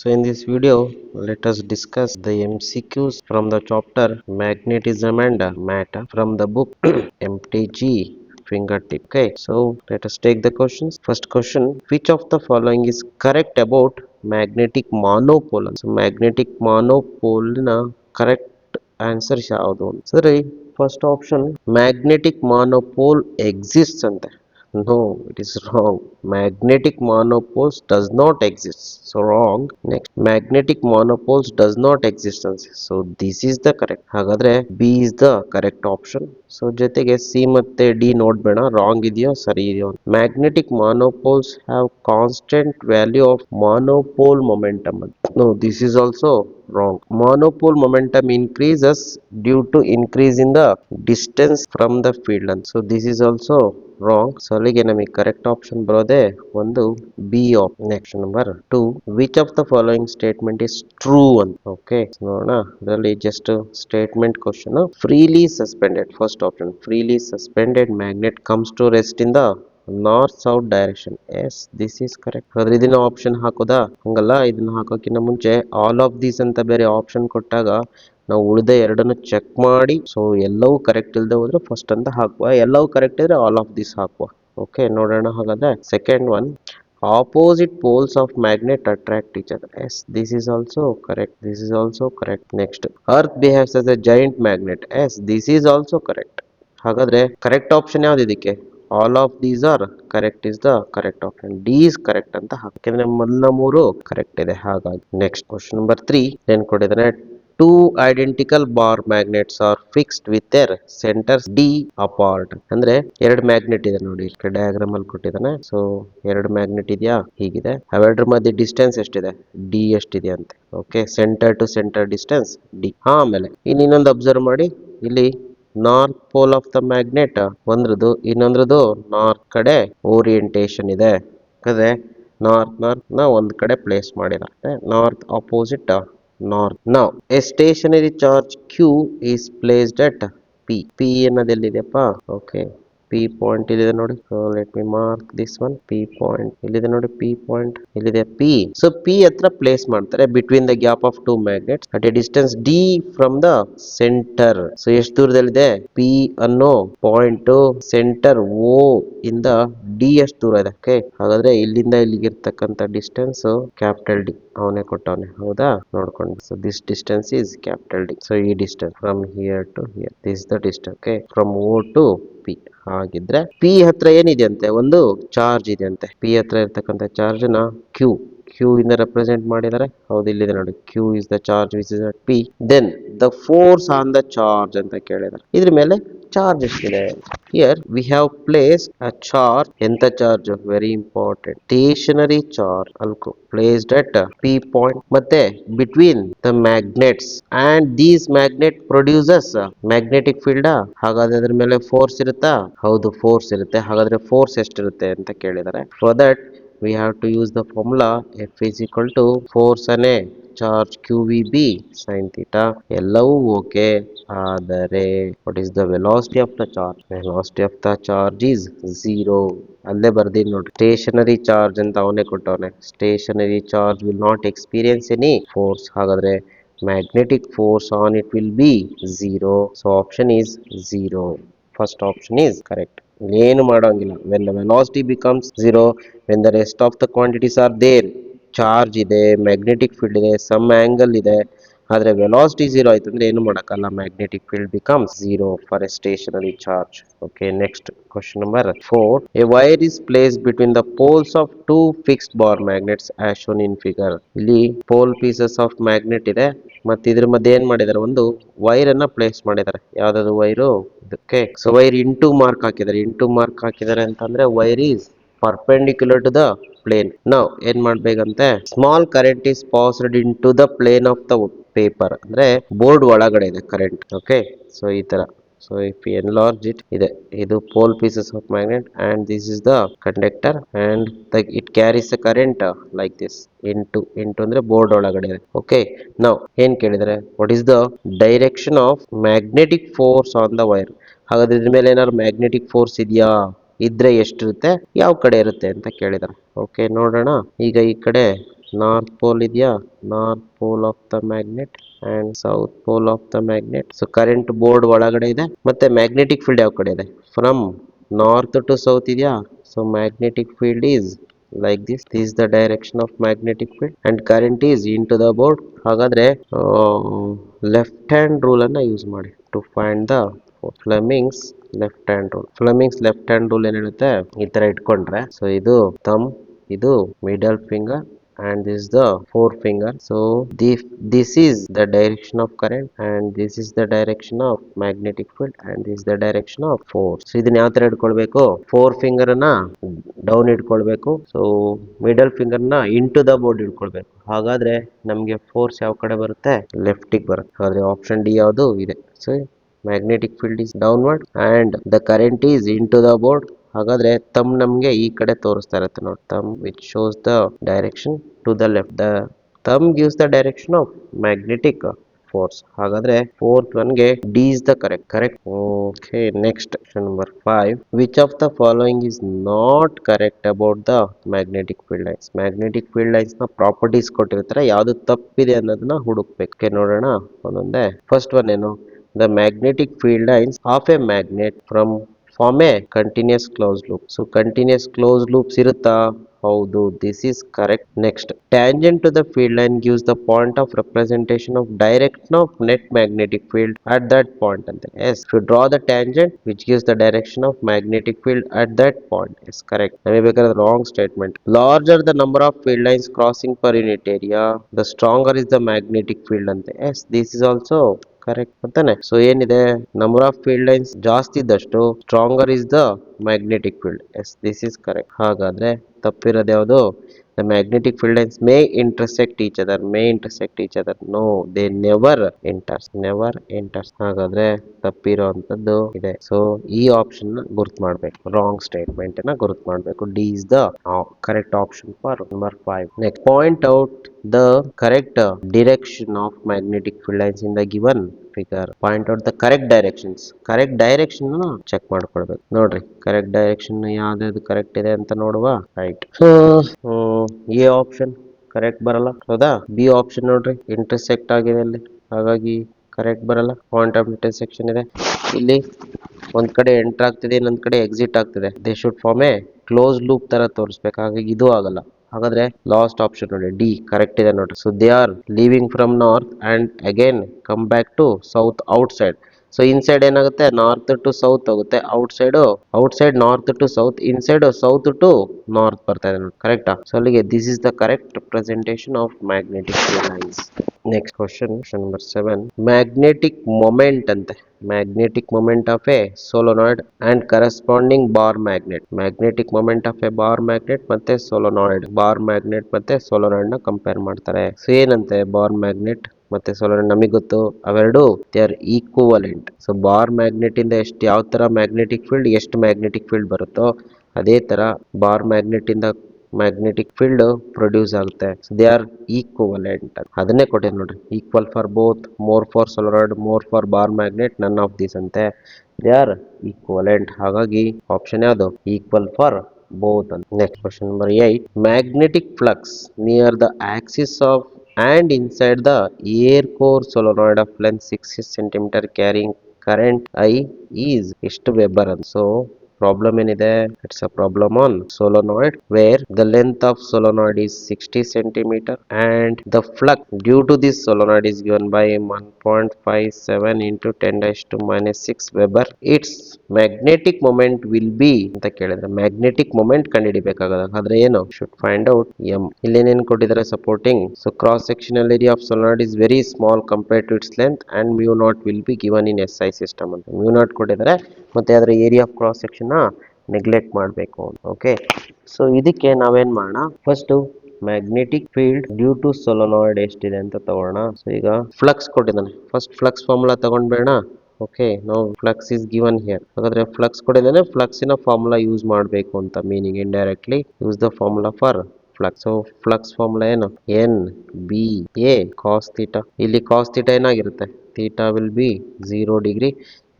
So in this video, let us discuss the MCQs from the chapter Magnetism and Matter from the book MTG Fingertip. Okay, so let us take the questions. First question: which of the following is correct about magnetic monopole? So magnetic monopole na correct answer ಯಾವುದು? ಸರಿ, first option magnetic monopole exists ante. No, it is wrong. Magnetic monopoles does not exist. So wrong. Next, magnetic monopoles does not exist. So this is the correct. ಹಾಗಾದ್ರೆ B is the correct option. So ಜೊತೆಗೆ C ಮತ್ತೆ D ನೋಡ್ಬೇಡ, wrong ಇದೆಯೋ ಸರಿ ಇದೆಯೋ. Magnetic monopoles have constant value of monopole momentum. No, this is also wrong. Monopole momentum increases due to increase in the distance from the field. And so this is also wrong. So ಅಲ್ಲಿಗೆ ನಮಗೆ correct option ಬರೋದೇ ಒಂದು B up. Next number 2, which of the following statement is true ಅಂತ. Okay, ನೋಡೋಣ. ಇದರಲ್ಲಿ just statement question. Freely suspended, first option, freely suspended magnet comes to rest in the north south direction. Yes, this is correct. ಆದ್ರೆ ಇದನ್ನ option ಹಾಕೋದಾ? ಹಂಗಲ್ಲ, ಇದನ್ನ ಹಾಕೋಕ್ಕಿಂತ ಮುಂಚೆ all of these ಅಂತ ಬೇರೆ ಆಪ್ಷನ್ ಕೊಟ್ಟಾಗ ನಾವು ಉಳಿದ ಎರಡನ್ನು ಚೆಕ್ ಮಾಡಿ, ಸೊ ಎಲ್ಲವೂ ಕರೆಕ್ಟ್ ಇಲ್ಲದೆ ಹೋದ್ರೆ ಫಸ್ಟ್ ಅಂತ ಹಾಕುವ, ಎಲ್ಲವೂ ಕರೆಕ್ಟ್ ಇದ್ರೆ ಆಲ್ ಆಫ್ ದಿಸ್ ಹಾಕುವ. ಓಕೆ, ನೋಡೋಣ. ಹಾಗಾದ್ರೆ second one, opposite poles of magnet attract each other. Yes, this is also correct. This is also correct. Next, earth behaves as a giant magnet. Yes, this is also correct. ಹಾಗಾದ್ರೆ correct option ಯಾವ್ದು ಇದಕ್ಕೆ? All of these are correct is the correct option. D is correct ಅಂತ ಹಾಕಿದ್ರೆ ಮೊದಲ ಮೂರು correct ಇದೆ. ಹಾಗಾಗಿ next question number 3 ಏನ್ ಕೊಟ್ಟಿದ್ದಾನೆ? Two identical bar magnets are fixed with their centres d apart. ಅಂದ್ರೆ ಎರಡು ಮ್ಯಾಗ್ನೆಟ್ ಇದೆ ನೋಡಿ, ಡಯಾಗ್ರಾಮ್ ಅಲ್ಲಿ ಕೊಟ್ಟಿದ್ದಾನೆ. ಸೊ ಎರಡು ಮ್ಯಾಗ್ನೆಟ್ ಇದೆಯಾ, ಹೀಗಿದೆ. ಅವೆರಡರ ಮಧ್ಯೆ ಡಿಸ್ಟೆನ್ಸ್ ಎಷ್ಟಿದೆ? ಡಿ ಎಷ್ಟಿದೆ ಅಂತೆ. Okay, center to center distance D. ಆಮೇಲೆ ಇನ್ನೊಂದು ಅಬ್ಸರ್ವ್ ಮಾಡಿ, ಇಲ್ಲಿ north pole of the magnet ಒಂದ್ರದ್ದು, ಇನ್ನೊಂದ್ರದ್ದು ನಾರ್ತ್ ಕಡೆ ಓರಿಯಂಟೇಶನ್ ಇದೆ. ಯಾಕಂದ್ರೆ ನಾರ್ತ್ ನ ಒಂದ್ ಕಡೆ ಪ್ಲೇಸ್ ಮಾಡಿದ್ದಾರೆ, north opposite north. Now, a stationary charge Q is placed at P. P ಎನ್ನದೆಲ್ಲಿದೆಯಪ್ಪ? ಓಕೆ, P ಪಾಯಿಂಟ್ ಇಲ್ಲಿದೆ ನೋಡಿ. So let me mark this one. P point ಇಲ್ಲಿದೆ ನೋಡಿ, P ಪಾಯಿಂಟ್ ಇಲ್ಲಿದೆ, P. ಸೊ P ಹತ್ರ ಪ್ಲೇಸ್ ಮಾಡ್ತಾರೆ between the gap of two magnets at a distance D from the center. ಸೊ ಎಷ್ಟು ದೂರದಲ್ಲಿದೆ? P ಅನ್ನೋ ಪಾಯಿಂಟ್ ಸೆಂಟರ್ O ಇಂದ D ಎಷ್ಟು ದೂರ ಇದೆ? ಓಕೆ, ಹಾಗಾದ್ರೆ ಇಲ್ಲಿಂದ ಇಲ್ಲಿಗಿರ್ತಕ್ಕಂಥ ಡಿಸ್ಟೆನ್ಸ್ ಕ್ಯಾಪಿಟಲ್ ಡಿ ಅವನೇ ಕೊಟ್ಟವನೆ, ಹೌದಾ? ನೋಡ್ಕೊಂಡು. So this distance is capital D. So ಈ distance from here to here, this the distance. Okay, from O to P. ಹಾಗಿದ್ರೆ P ಹತ್ರ ಏನಿದೆ ಅಂತೆ? ಒಂದು ಚಾರ್ಜ್ ಇದೆ ಅಂತೆ. P ಹತ್ರ ಇರ್ತಕ್ಕಂಥ ಚಾರ್ಜ್ ನ Q ಇಂದ ರೆಪ್ರೆಸೆಂಟ್ ಮಾಡಿದ್ದಾರೆ. ಹೌದು, ಇಲ್ಲಿದೆ ನೋಡಿ, Q is the charge which is at P. Then the force on the charge ಅಂತ ಕೇಳಿದ್ದಾರೆ. ಇದ್ರ ಮೇಲೆ ಚಾರ್ಜ್ ಎಷ್ಟಿದೆ? Here we have place a charge. ಎಂತ charge? Very important, stationary charge ಅಲ್ಕೋ, ಪ್ಲೇಸ್ಡ್ ಅಟ್ P ಪಾಯಿಂಟ್. ಮತ್ತೆ between the magnets and these magnet produces magnetic field. ಹಾಗಾದ್ರೆ ಅದ್ರ ಮೇಲೆ ಫೋರ್ಸ್ ಇರುತ್ತಾ? ಹೌದು, ಫೋರ್ಸ್ ಇರುತ್ತೆ. ಹಾಗಾದ್ರೆ ಫೋರ್ಸ್ ಎಷ್ಟಿರುತ್ತೆ ಅಂತ ಕೇಳಿದ್ದಾರೆ. For that we have to use the formula F is equal to force ಅನೆ ಚಾರ್ಜ್ QVB sin theta. ಎಲ್ಲವೂ ಓಕೆ, ಆದರೆ what is the velocity of the charge? Velocity of the charge is 0. ಅಲ್ಲೇ ಬರ್ದೀನಿ ನೋಡಿ, stationery charge ಅಂತ ಅವನೇ ಕೊಟ್ಟವನೆ. Stationary charge will not experience any force. ಹಾಗಾದ್ರೆ magnetic force on it will be 0. So option is 0. First option is correct. ಏನು ಮಾಡೋಂಗಿಲ್ಲ. When the velocity becomes 0, when the rest of the quantities are there, charge ಇದೆ, magnetic field ಇದೆ, some angle ಇದೆ, ಆದ್ರೆ velocity 0 ಆಯ್ತು ಅಂದ್ರೆ ಏನು ಮಾಡಕ್ಕಲ್ಲ. Magnetic field becomes 0 for a stationary charge. Okay, next question number 4. A wire is place between the poles of two fixed bar magnets as shown in figure. ಇಲ್ಲಿ pole pieces of magnet ಇದೆ, ಮತ್ತೆ ಇದ್ರ ಮಧ್ಯೆ ಏನ್ ಮಾಡಿದ್ದಾರೆ? ಒಂದು wire ಅನ್ನ place ಮಾಡಿದ್ದಾರೆ. ಯಾವ್ದಾದ್ರು ವೈರು? ಇದಕ್ಕೆ. ಸೊ ವೈರ್ ಇಂಟು ಮಾರ್ಕ್ ಹಾಕಿದ್ದಾರೆ. ಇಂಟು ಮಾರ್ಕ್ ಹಾಕಿದ್ದಾರೆ ಅಂತಂದ್ರೆ wire is perpendicular to the plane. ನಾವು ಏನ್ ಮಾಡ್ಬೇಕಂತೆ? Small current is passed into the plane of the paper. ಅಂದ್ರೆ ಬೋರ್ಡ್ ಒಳಗಡೆ ಇದೆ ಕರೆಂಟ್. ಓಕೆ, ಸೊ ಈ ತರ. So if we enlarge it, ಇದು pole pieces of magnet and this is the conductor and it carries a current like this into ಅಂದ್ರೆ board ಒಳಗಡೆ ಇದೆ. Okay, ನಾವು ಏನ್ ಕೇಳಿದರೆ what is the direction of magnetic force on the wire? ಹಾಗಾದ್ರೆ ಇದ್ರ ಮೇಲೆ ಏನಾದ್ರು ಮ್ಯಾಗ್ನೆಟಿಕ್ ಫೋರ್ಸ್ ಇದೆಯಾ? ಇದ್ರೆ ಎಷ್ಟಿರುತ್ತೆ, ಯಾವ ಕಡೆ ಇರುತ್ತೆ ಅಂತ ಕೇಳಿದಾರೆ. ಓಕೆ, ನೋಡೋಣ. ಈಗ ಈ ಕಡೆ ನಾರ್ತ್ ಪೋಲ್ ಇದೆಯಾ, north pole of the magnet and south pole of the magnet. So current board ಒಳಗಡೆ ಇದೆ, ಮತ್ತೆ ಮ್ಯಾಗ್ನೆಟಿಕ್ ಫೀಲ್ಡ್ ಯಾವ ಕಡೆ ಇದೆ, ಫ್ರಮ್ ನಾರ್ತ್ ಟು ಸೌತ್ ಇದೆಯಾ. So magnetic field is like this is the direction of magnetic field and current is into the board. ಹಾಗಾದ್ರೆ left hand rule ಅನ್ನ use ಮಾಡಿ to find the Fleming's left hand rule. Fleming's left hand rule ಏನ್ ಹೇಳುತ್ತೆ, ಈ ತರ ಇಟ್ಕೊಂಡ್ರೆ, so ಇದು thumb, ಇದು middle finger and this is the forefinger. So this is the direction of current and this is the direction of magnetic field and this is the direction of force. So ಇದನ್ನ ಯಾವ ತರ ಇಟ್ಕೊಳ್ಬೇಕು, four finger ಅನ್ನ down ಇಟ್ಕೊಳ್ಬೇಕು. So middle finger ನ into the board ಇಟ್ಕೊಳ್ಬೇಕು. ಹಾಗಾದ್ರೆ ನಮ್ಗೆ ಫೋರ್ಸ್ ಯಾವ ಕಡೆ ಬರುತ್ತೆ, ಲೆಫ್ಟಿಗೆ ಬರುತ್ತೆ. ಹಾಗಾದ್ರೆ ಆಪ್ಷನ್ ಡಿ ಯಾವುದು ಇದೆ. So magnetic field is downward and the current is into the board. ಹಾಗಾದ್ರೆ ತಮ್ ನಮ್ಗೆ ಈ ಕಡೆ ತೋರಿಸ್ತಾ ಇರುತ್ತೆ ನೋಡಿ, thumb which shows the direction to the left. The thumb gives the direction of magnetic force. ಹಾಗಾದ್ರೆ ಫೋರ್ತ್ ಒನ್ ಗೆ D is the correct. Okay, next number 5. Which of the following is not correct about the magnetic field lines. Magnetic field lines ನ properties ಕೊಟ್ಟಿರ್ತಾರೆ, ಯಾವ್ದು ತಪ್ಪಿದೆ ಅನ್ನೋದನ್ನ ಹುಡುಕ್ಬೇಕು. Okay, ನೋಡೋಣ ಒಂದೊಂದೇ. ಫಸ್ಟ್ ಒನ್ ಏನು, the magnetic field lines of a magnet from form a continuous close loop. So continuous close loops ಇರುತ್ತಾ, ಹೌದು, this is correct. Next, tangent to the field line gives the point of representation of direction of net magnetic field at that point ಅಂತ. Yes, you draw the tangent which gives the direction of magnetic field at that point. Yes, correct. ನಮಗೆ ಬೇಕಾದ್ರೆ wrong statement. Larger the number of field lines crossing per unit area the stronger is the magnetic field ಅಂತ. Yes, this is also correct ಅಂತಾನೆ. So ಏನಿದೆ, number of field lines ಜಾಸ್ತಿ ಇದ್ದಷ್ಟು stronger is the magnetic field. Yes, this is correct. ಹಾಗಾದ್ರೆ ತಪ್ಪಿರೋದು ಯಾವುದು, the magnetic field lines may intersect each other. No, they never enters. ಹಾಗಾದ್ರೆ ತಪ್ಪಿರೋ ಅಂತದ್ದು ಇದೆ. ಸೊ ಈ ಆಪ್ಷನ್ ಗುರ್ತ್ ಮಾಡ್ಬೇಕು, ರಾಂಗ್ ಸ್ಟೇಟ್ಮೆಂಟ್ ನ ಗುರ್ತ್ ಮಾಡ್ಬೇಕು. D is the correct option for number 5. Next, point out the correct direction of magnetic field lines in the given figure. Point out the correct directions. Correct direction check ಮಾಡ್ಕೊಳ್ಬೇಕು. ನೋಡ್ರಿ, correct direction ಯಾವ್ದು correct ಇದೆ ಅಂತ ನೋಡುವ. Right, A option correct ಬರಲ್ಲ, ಹೌದಾ. B option ನೋಡ್ರಿ, intersect ಆಗಿದೆ ಅಲ್ಲಿ, ಹಾಗಾಗಿ ಕರೆಕ್ಟ್ ಬರಲ್ಲ. ಪಾಯಿಂಟ್ ಆಫ್ ಇಂಟರ್ಸೆಕ್ಷನ್ ಇದೆ ಇಲ್ಲಿ, ಒಂದ್ ಕಡೆ ಎಂಟರ್ ಆಗ್ತಿದೆ, ಇನ್ನೊಂದ್ ಕಡೆ ಎಕ್ಸಿಟ್ ಆಗ್ತಿದೆ. They should form a close loop ತರ ತೋರಿಸ್ಬೇಕು, ಹಾಗಾಗಿ ಇದು ಆಗಲ್ಲ. ಹಾಗಾದ್ರೆ ಲಾಸ್ಟ್ ಆಪ್ಷನ್ ನೋಡಿ, ಡಿ ಕರೆಕ್ಟ್ ಇದೆ ನೋಡ್ರಿ. So they are leaving from north and again come back to south outside. So inside ಏನಾಗುತ್ತೆ, ನಾರ್ತ್ ಟು ಸೌತ್ ಹೋಗುತ್ತೆ, outside north to south, inside south to north ಬರ್ತಾ ಇದೆ ನೋಡಿ. ಕರೆಕ್ಟಾ. So ಅಲ್ಲಿಗೆ this is the correct representation of magnetic field lines. Next question number 7. Magnetic moment ಅಂತೆ. Magnetic moment of a solenoid and corresponding bar magnet. Magnetic moment of a bar magnet ಮತ್ತೆ solenoid, bar magnet ಮತ್ತೆ ಸೋಲೋನಾಯ್ಡ್ ನ compare ಮಾಡ್ತಾರೆ. So ಏನಂತೆ, bar magnet ಮತ್ತೆ ಸೋಲೋನಾಯ್ಡ್ ನಮಗೆ ಗೊತ್ತು, ಅವೆರಡು they are equivalent. So bar magnet ಇಂದ ಯಾವ ತರ ಮ್ಯಾಗ್ನೆಟಿಕ್ ಫೀಲ್ಡ್, ಎಷ್ಟು ಮ್ಯಾಗ್ನೆಟಿಕ್ ಫೀಲ್ಡ್ ಬರುತ್ತೋ ಅದೇ ತರ ಬಾರ್ ಮ್ಯಾಗ್ನೆಟ್ ಇಂದ ಮ್ಯಾಗ್ನೆಟಿಕ್ ಫೀಲ್ಡ್ ಪ್ರೊಡ್ಯೂಸ್ ಆಗುತ್ತೆ. They are equivalent. ಅದನ್ನೇ ಕೊಟ್ಟಿದೆ ನೋಡ್ರಿ, equal for both, more for solenoid, more for bar magnet, none of this ಅಂತೆ. They are equivalent. ಹಾಗಾಗಿ ಆಪ್ಷನ್ ಯಾವುದು, ಈಕ್ವಲ್ ಫಾರ್ ಬೋತ್ ಅಂತ. Next question number 8. Magnetic flux near the axis of and inside the air core solenoid of length 6 cm carrying current I is ಎಷ್ಟು weber ಅಂತ. So problem ಏನಿದೆ, it's a problem on solenoid where the length of solenoid is 60 cm and the flux due to this solenoid is given by 1.57 into 10⁻⁻6 weber. its magnetic moment will be ಅಂತ ಕೇಳಿದ್ರೆ magnetic moment ಕಂಡುಹಿಡಿಬೇಕಾಗದ. ಆದ್ರೆ ಏನು, should find out M. ಇಲ್ಲಿ ಏನೇನು ಕೊಟ್ಟಿದ್ದಾರೆ, supporting. So cross sectional area of solenoid is very small compared to its length and mu naught will be given in SI system ಅಂತ. Mu naught ಕೊಟ್ಟಿದ್ದಾರೆ, ಮತ್ತೆ ಅದರ area of cross section neglect ಮಾಡಬೇಕು. Okay, so ಇದಕ್ಕೆ ನಾವೇನ್ ಮಾಡೋಣ, first magnetic field due to solenoid ಎಷ್ಟಿದೆ ಅಂತ ತಗೋಣ. ಸೊ ಈಗ ಫ್ಲಕ್ಸ್ ಕೊಟ್ಟಿದ್ದಾನೆ, ಫಸ್ಟ್ ಫ್ಲಕ್ಸ್ ಫಾರ್ಮುಲಾ ತಗೊಂಡ್ಬೇಡ. ಓಕೆ, ನಾವು ಫ್ಲಕ್ಸ್ ಇಸ್ ಗಿವನ್ ಹಿಯರ್. ಹಾಗಾದ್ರೆ ಫ್ಲಕ್ಸ್ ಕೊಟ್ಟಿದ್ದಾನೆ, ಫ್ಲಕ್ಸಿನ ಫಾರ್ಮುಲಾ ಯೂಸ್ ಮಾಡಬೇಕು ಅಂತ meaning. Indirectly use the formula for flux. So flux formula ಏನು, N B A cos theta. ಇಲ್ಲಿ ಕಾಸ್ ಥೀಟಾ ಏನಾಗಿರುತ್ತೆ, ಥೀಟಾ ವಿಲ್ ಬಿ 0 ಡಿಗ್ರಿ.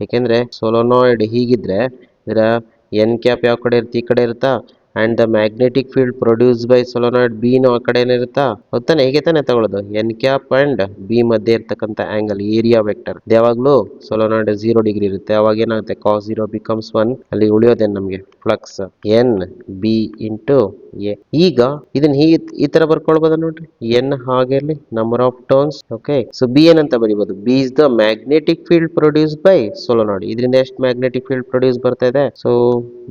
ಯಾಕೆಂದ್ರೆ ಸೋಲೋನಾಯ್ಡ್ ಹೀಗಿದ್ರೆ ಇದರ ಎನ್ ಕ್ಯಾಪ್ ಯಾವ ಕಡೆ ಇರುತ್ತೆ, ಈ ಕಡೆ ಇರುತ್ತಾ. And the magnetic field produce by solenoid B ನು ಆ ಕಡೆ ಇರುತ್ತಾ ಗೊತ್ತಾನೆ, ಹೇಗೆ ತಾನೆ ತಗೊಳ್ಳೋದು ಎನ್ ಕ್ಯಾಪ್ ಅಂಡ್ ಬಿ ಮಧ್ಯೆ ಇರ್ತಕ್ಕಂಥ ಆಂಗಲ್ ಏರಿಯಾ ವೆಕ್ಟರ್ ಯಾವಾಗ್ಲೂ ಸೊಲೋನಾಯ್ಡ್ 0 ಡಿಗ್ರಿ ಇರುತ್ತೆ. ಅವಾಗ ಏನಾಗುತ್ತೆ ಕಾಸ್ 0 ಬಿಕಮ್ಸ್ 1. ಅಲ್ಲಿ ಉಳಿಯೋದೇನು ನಮಗೆ flux N B into A. ಈಗ ಇದನ್ನ ಈ ತರ ಬರ್ಕೊಳ್ಬೋದ ನೋಡ್ರಿ, ಎನ್ ಹಾಗೆ number of turns. Okay, so B ಏನಂತ ಬರೀಬಹುದು, B is the magnetic field produce by solenoid. ಇದರಿಂದ ಎಷ್ಟು ಮ್ಯಾಗ್ನೆಟಿಕ್ ಫೀಲ್ಡ್ ಪ್ರೊಡ್ಯೂಸ್ ಬರ್ತಾ ಇದೆ? So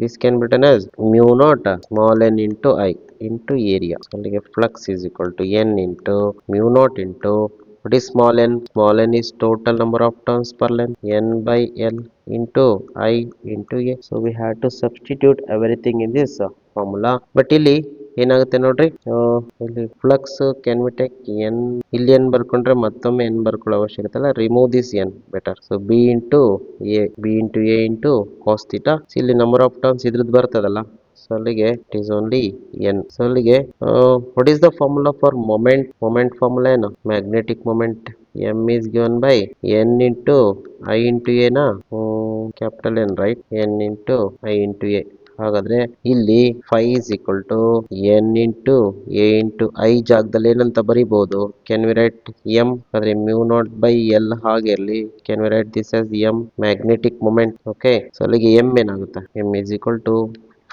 this can be written as mu naught small N into I into area. ಅಲ್ಲಿಗೆ flux is equal to N into mu naught into what is small n? Small n is total number of turns per length, n by L into I into A. So we have to substitute everything in this formula. But ಇಲ್ಲಿ ಏನಾಗುತ್ತೆ ನೋಡ್ರಿ, ಇಲ್ಲಿ flux can we take N, ಇಲ್ಲಿ N ಬರ್ಕೊಂಡ್ರೆ ಮತ್ತೊಮ್ಮೆ N ಬರ್ಕೊಳ್ಳೋ ಅವಶ್ಯಕತೆ ಇಲ್ಲ. Remove this N better. So B into A into cos theta. ಇಲ್ಲಿ ನಂಬರ್ ಆಫ್ ಟರ್ನ್ಸ್ ಇದ್ರದ್ದು ಬರ್ತದಲ್ಲ, ಸೊ ಅಲ್ಲಿಗೆ it is only N. So ಅಲ್ಲಿಗೆ what is the formula for moment? Moment formula ಏನು? Magnetic moment m is given by n into I into a ನ capital N, right? n into I into a. ಹಾಗಾದ್ರೆ ಇಲ್ಲಿ phi is equal to n into a into I ಜಾಗದಲ್ಲಿ ಏನಂತ ಬರೀಬಹುದು? Can we write m? ಆದ್ರೆ mu naught by L ಹಾಗೆ ಇರಲಿ. Can we write this as m magnetic moment. Okay, so ಅಲ್ಲಿಗೆ m ಏನಾಗುತ್ತೆ? m is equal to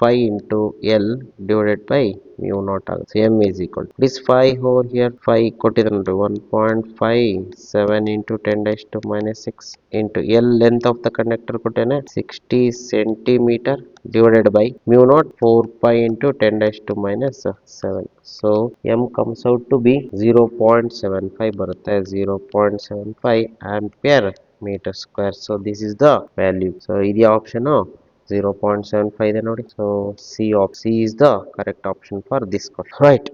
phi into L divided by mu naught ಆಗುತ್ತೆ. m is equal to this phi over here. phi ಕೊಟ್ಟಿದ್ದಾರೆ ನೋಡಿ, 1.57 into 10 to minus 6 into L length of the conductor ಕೊಟ್ಟೇನೆ 60 centimeter divided by mu naught 4 pi into 10 to minus 7. So m comes out to be 0.75 ಬರುತ್ತೆ. 0.75 ampere meter square. So this is the value. So ಇದು option 0.75 ಇದೆ ನೋಡಿ. So C is the correct option for this question. Right.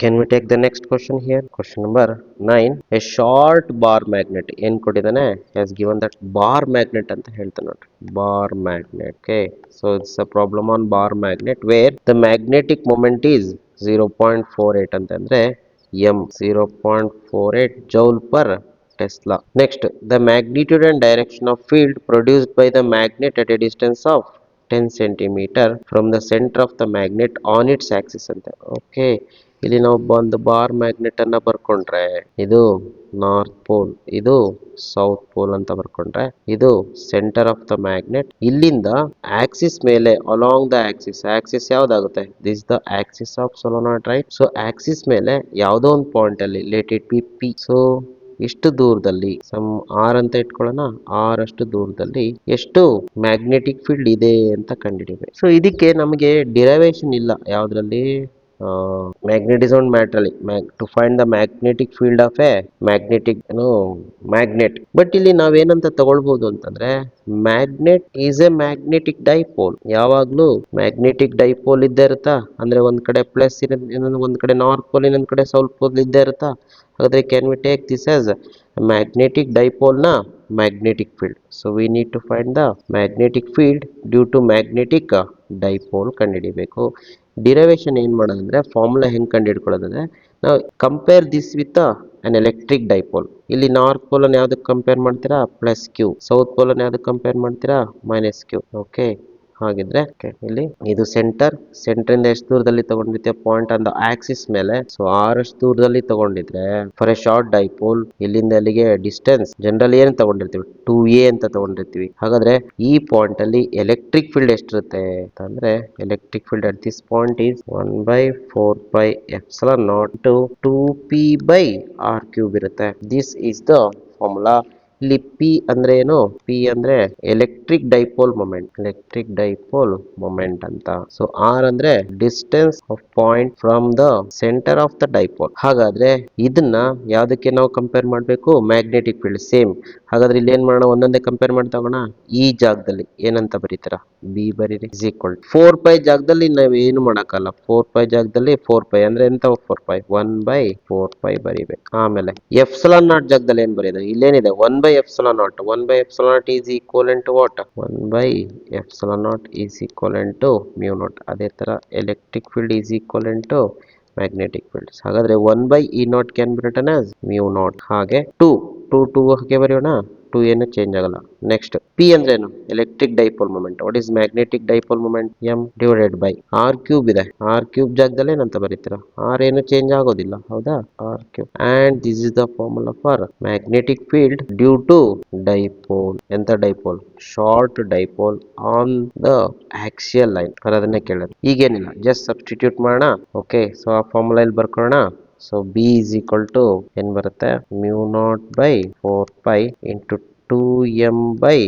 Can we take the next question here? Question number 9. A short bar magnet. ಏನು ಕೊಟ್ಟಿದ್ದಾನೆ? Has given that bar magnet ಅಂತ ಹೇಳ್ತಾನೆ ನೋಡಿ. Bar magnet. Okay. So it's a problem on bar magnet where the magnetic moment is 0.48 ಅಂತಂದ್ರೆ m 0.48 joule per Tesla. Next, the magnitude and direction of field produced by the magnet at a distance of 10 centimeter from the center of the magnet on its axis ಅಂತ. Okay, ಇಲ್ಲಿ ನಾವು ಒಂದು bar magnet ಅನ್ನ ಬರ್ಕೊಂಡ್ರೆ ಇದು north pole, ಇದು south pole ಅಂತ ಬರ್ಕೊಂಡ್ರೆ ಇದು ಸೆಂಟರ್ ಆಫ್ ದ ಮ್ಯಾಗ್ನೆಟ್. ಇಲ್ಲಿಂದ ಆಕ್ಸಿಸ್ ಮೇಲೆ ಅಲಾಂಗ್ ದ ಆಕ್ಸಿಸ್ ಯಾವ್ದಾಗುತ್ತೆ? This the axis of solenoid, right? So axis ಮೇಲೆ ಯಾವುದೋ ಒಂದು ಪಾಯಿಂಟ್ ಅಲ್ಲಿ let it be P. So ಇಷ್ಟು ದೂರದಲ್ಲಿ ಸಮ್ ಆರ್ ಅಂತ ಇಟ್ಕೊಳ್ಳೋಣ, ಆರ್ ಅಷ್ಟು ದೂರದಲ್ಲಿ ಎಷ್ಟು ಮ್ಯಾಗ್ನೆಟಿಕ್ ಫೀಲ್ಡ್ ಇದೆ ಅಂತ ಕಂಡುಹಿಡಿಯಬೇಕು. ಸೊ ಇದಕ್ಕೆ ನಮಗೆ ಡಿರೈವೇಶನ್ ಇಲ್ಲ ಯಾವ್ದ್ರಲ್ಲಿ, ಮ್ಯಾಗ್ನೆಟಿಸಮ್ ಮ್ಯಾಟರ್ ಅಲ್ಲಿ to find the magnetic field of a magnet. But ಇಲ್ಲಿ ನಾವೇನಂತ ತಗೊಳ್ಬಹುದು ಅಂತಂದ್ರೆ magnet is a magnetic dipole. ಯಾವಾಗ್ಲೂ ಮ್ಯಾಗ್ನೆಟಿಕ್ ಡೈಪೋಲ್ ಇದ್ದೇ ಇರುತ್ತಾ? ಅಂದ್ರೆ ಒಂದ್ ಕಡೆ ಪ್ಲಸ್ ಇನ್ನೊಂದು, ಒಂದ್ ಕಡೆ ನಾರ್ತ್ ಪೋಲ್, ಇನ್ನೊಂದ್ ಕಡೆ ಸೌತ್ ಪೋಲ್ ಇದ್ದೇ ಇರುತ್ತಾ? ಹಾಗಾದ್ರೆ can we take this as magnetic dipole ನ magnetic field. So we need to find the magnetic field due to magnetic dipole ಕಂಡುಹಿಡಿಬೇಕು. ಡಿರೈವೇಶನ್ ಏನ್ ಮಾಡೋದಂದ್ರೆ ಫಾರ್ಮುಲಾ ಹೆಂಗ್ ಕಂಡುಹಿಡ್ಕೊಳ್ಳೋದಂದ್ರೆ ನಾವು compare this with an electric dipole. ಇಲ್ಲಿ ನಾರ್ತ್ ಪೋಲ್ ಅನ್ನು ಯಾವ್ದಕ್ಕೆ ಕಂಪೇರ್ ಮಾಡ್ತೀರಾ? Plus Q. ಸೌತ್ ಪೋಲ್ ಅನ್ನು ಯಾವ್ದಕ್ಕೆ ಕಂಪೇರ್ ಮಾಡ್ತೀರಾ? Minus Q. ಓಕೆ, ಹಾಗಿದ್ರೆ ಇಲ್ಲಿ ಇದು ಸೆಂಟರ್ ಇಂದ ಎಷ್ಟು ದೂರದಲ್ಲಿ ತಗೊಂಡಿರ್ತೀವಿ? ಪಾಯಿಂಟ್ ಆನ್ ದ ಆಕ್ಸಿಸ್ ಮೇಲೆ. ಸೊ ಆರ್ ಅಷ್ಟು ದೂರದಲ್ಲಿ ತಗೊಂಡಿದ್ರೆ ಫಾರ್ ಎ ಶಾರ್ಟ್ ಡೈಪೋಲ್ ಇಲ್ಲಿಂದ ಅಲ್ಲಿಗೆ ಡಿಸ್ಟೆನ್ಸ್ ಜನರಲ್ ಏನು ತಗೊಂಡಿರ್ತೀವಿ? 2a ಅಂತ ತಗೊಂಡಿರ್ತೀವಿ. ಹಾಗಾದ್ರೆ ಈ ಪಾಯಿಂಟ್ ಅಲ್ಲಿ ಎಲೆಕ್ಟ್ರಿಕ್ ಫೀಲ್ಡ್ ಎಷ್ಟಿರುತ್ತೆ ಅಂತಂದ್ರೆ electric field at this point is 1/4πε0 to 2p/r³ ಇರುತ್ತೆ. This is the formula. ಇಲ್ಲಿ ಪಿ ಅಂದ್ರೆ ಏನು? ಪಿ ಅಂದ್ರೆ ಎಲೆಕ್ಟ್ರಿಕ್ ಡೈಪೋಲ್ ಮೊಮೆಂಟ್ ಅಂತ. ಸೊ ಆರ್ ಅಂದ್ರೆ distance of point from the center of the dipole. ಹಾಗಾದ್ರೆ ಇದನ್ನ ಯಾವ್ದಕ್ಕೆ ನಾವು ಕಂಪೇರ್ ಮಾಡ್ಬೇಕು? Magnetic field. ಸೇಮ್. ಹಾಗಾದ್ರೆ ಇಲ್ಲಿ ಏನ್ ಮಾಡೋಣ? ಒಂದೊಂದೇ ಕಂಪೇರ್ ಮಾಡ್ತಾ ಹೋಗೋಣ. ಈ ಜಾಗದಲ್ಲಿ ಏನಂತ ಬರೀತೀರಾ? ಬಿ ಬರೀರಿ. ಇಸ್ ಈಕ್ವಲ್ 4π ಜಾಗದಲ್ಲಿ ನಾವ್ ಏನು ಮಾಡಕ್ಕಲ್ಲ. 4π ಜಾಗದಲ್ಲಿ 4π ಅಂದ್ರೆ ಎಂತ? 4π 1/4π ಬರೀಬೇಕು. ಆಮೇಲೆ ಎಪ್ಸಿಲಾನ್ ನಾಟ್ ಜಾಗದಲ್ಲಿ ಏನ್ ಬರೀಬೇಕು? ಇಲ್ಲೇನಿದೆ? 1/ε0. 1/ε0 is equivalent to what? 1/ε0 is equivalent to mu naught. ಅದೇ ತರ electric field is equivalent to magnetic field. ಹಾಗಾದ್ರೆ 1/E0 can be written as mu naught. ಹಾಗೆ 2 ಹಾಗೆ ಬರೆಯೋಣ. ಟು ಏನು ಚೇಂಜ್ ಆಗಲ್ಲ. ನೆಕ್ಸ್ಟ್ ಪಿ ಅಂದ್ರೆ ಏನು? Electric dipole moment. What is magnetic dipole moment? M divided by R cube ಇದೆ. R cube ಜಾಗದಲ್ಲಿ ಏನಂತ ಬರೀತೀರಾ? ಆರ್ ಏನು ಚೇಂಜ್ ಆಗೋದಿಲ್ಲ, ಹೌದಾ? R cube. And this is the formula for magnetic field due to dipole. ಎಂತ dipole? Short dipole on the axial line. ಅದನ್ನೇ ಕೇಳೋದು. ಈಗೇನಿಲ್ಲ, ಜಸ್ಟ್ ಸಬ್ಸ್ಟಿಟ್ಯೂಟ್ ಮಾಡೋಣ. ಓಕೆ, ಸೊ ಆ ಫಾರ್ಮುಲಾ ಇಲ್ಲಿ ಬರ್ಕೊಳ್ಳೋಣ. So B is equal to ಏನ್ ಬರುತ್ತೆ? Mu naught by 4 pi into 2m by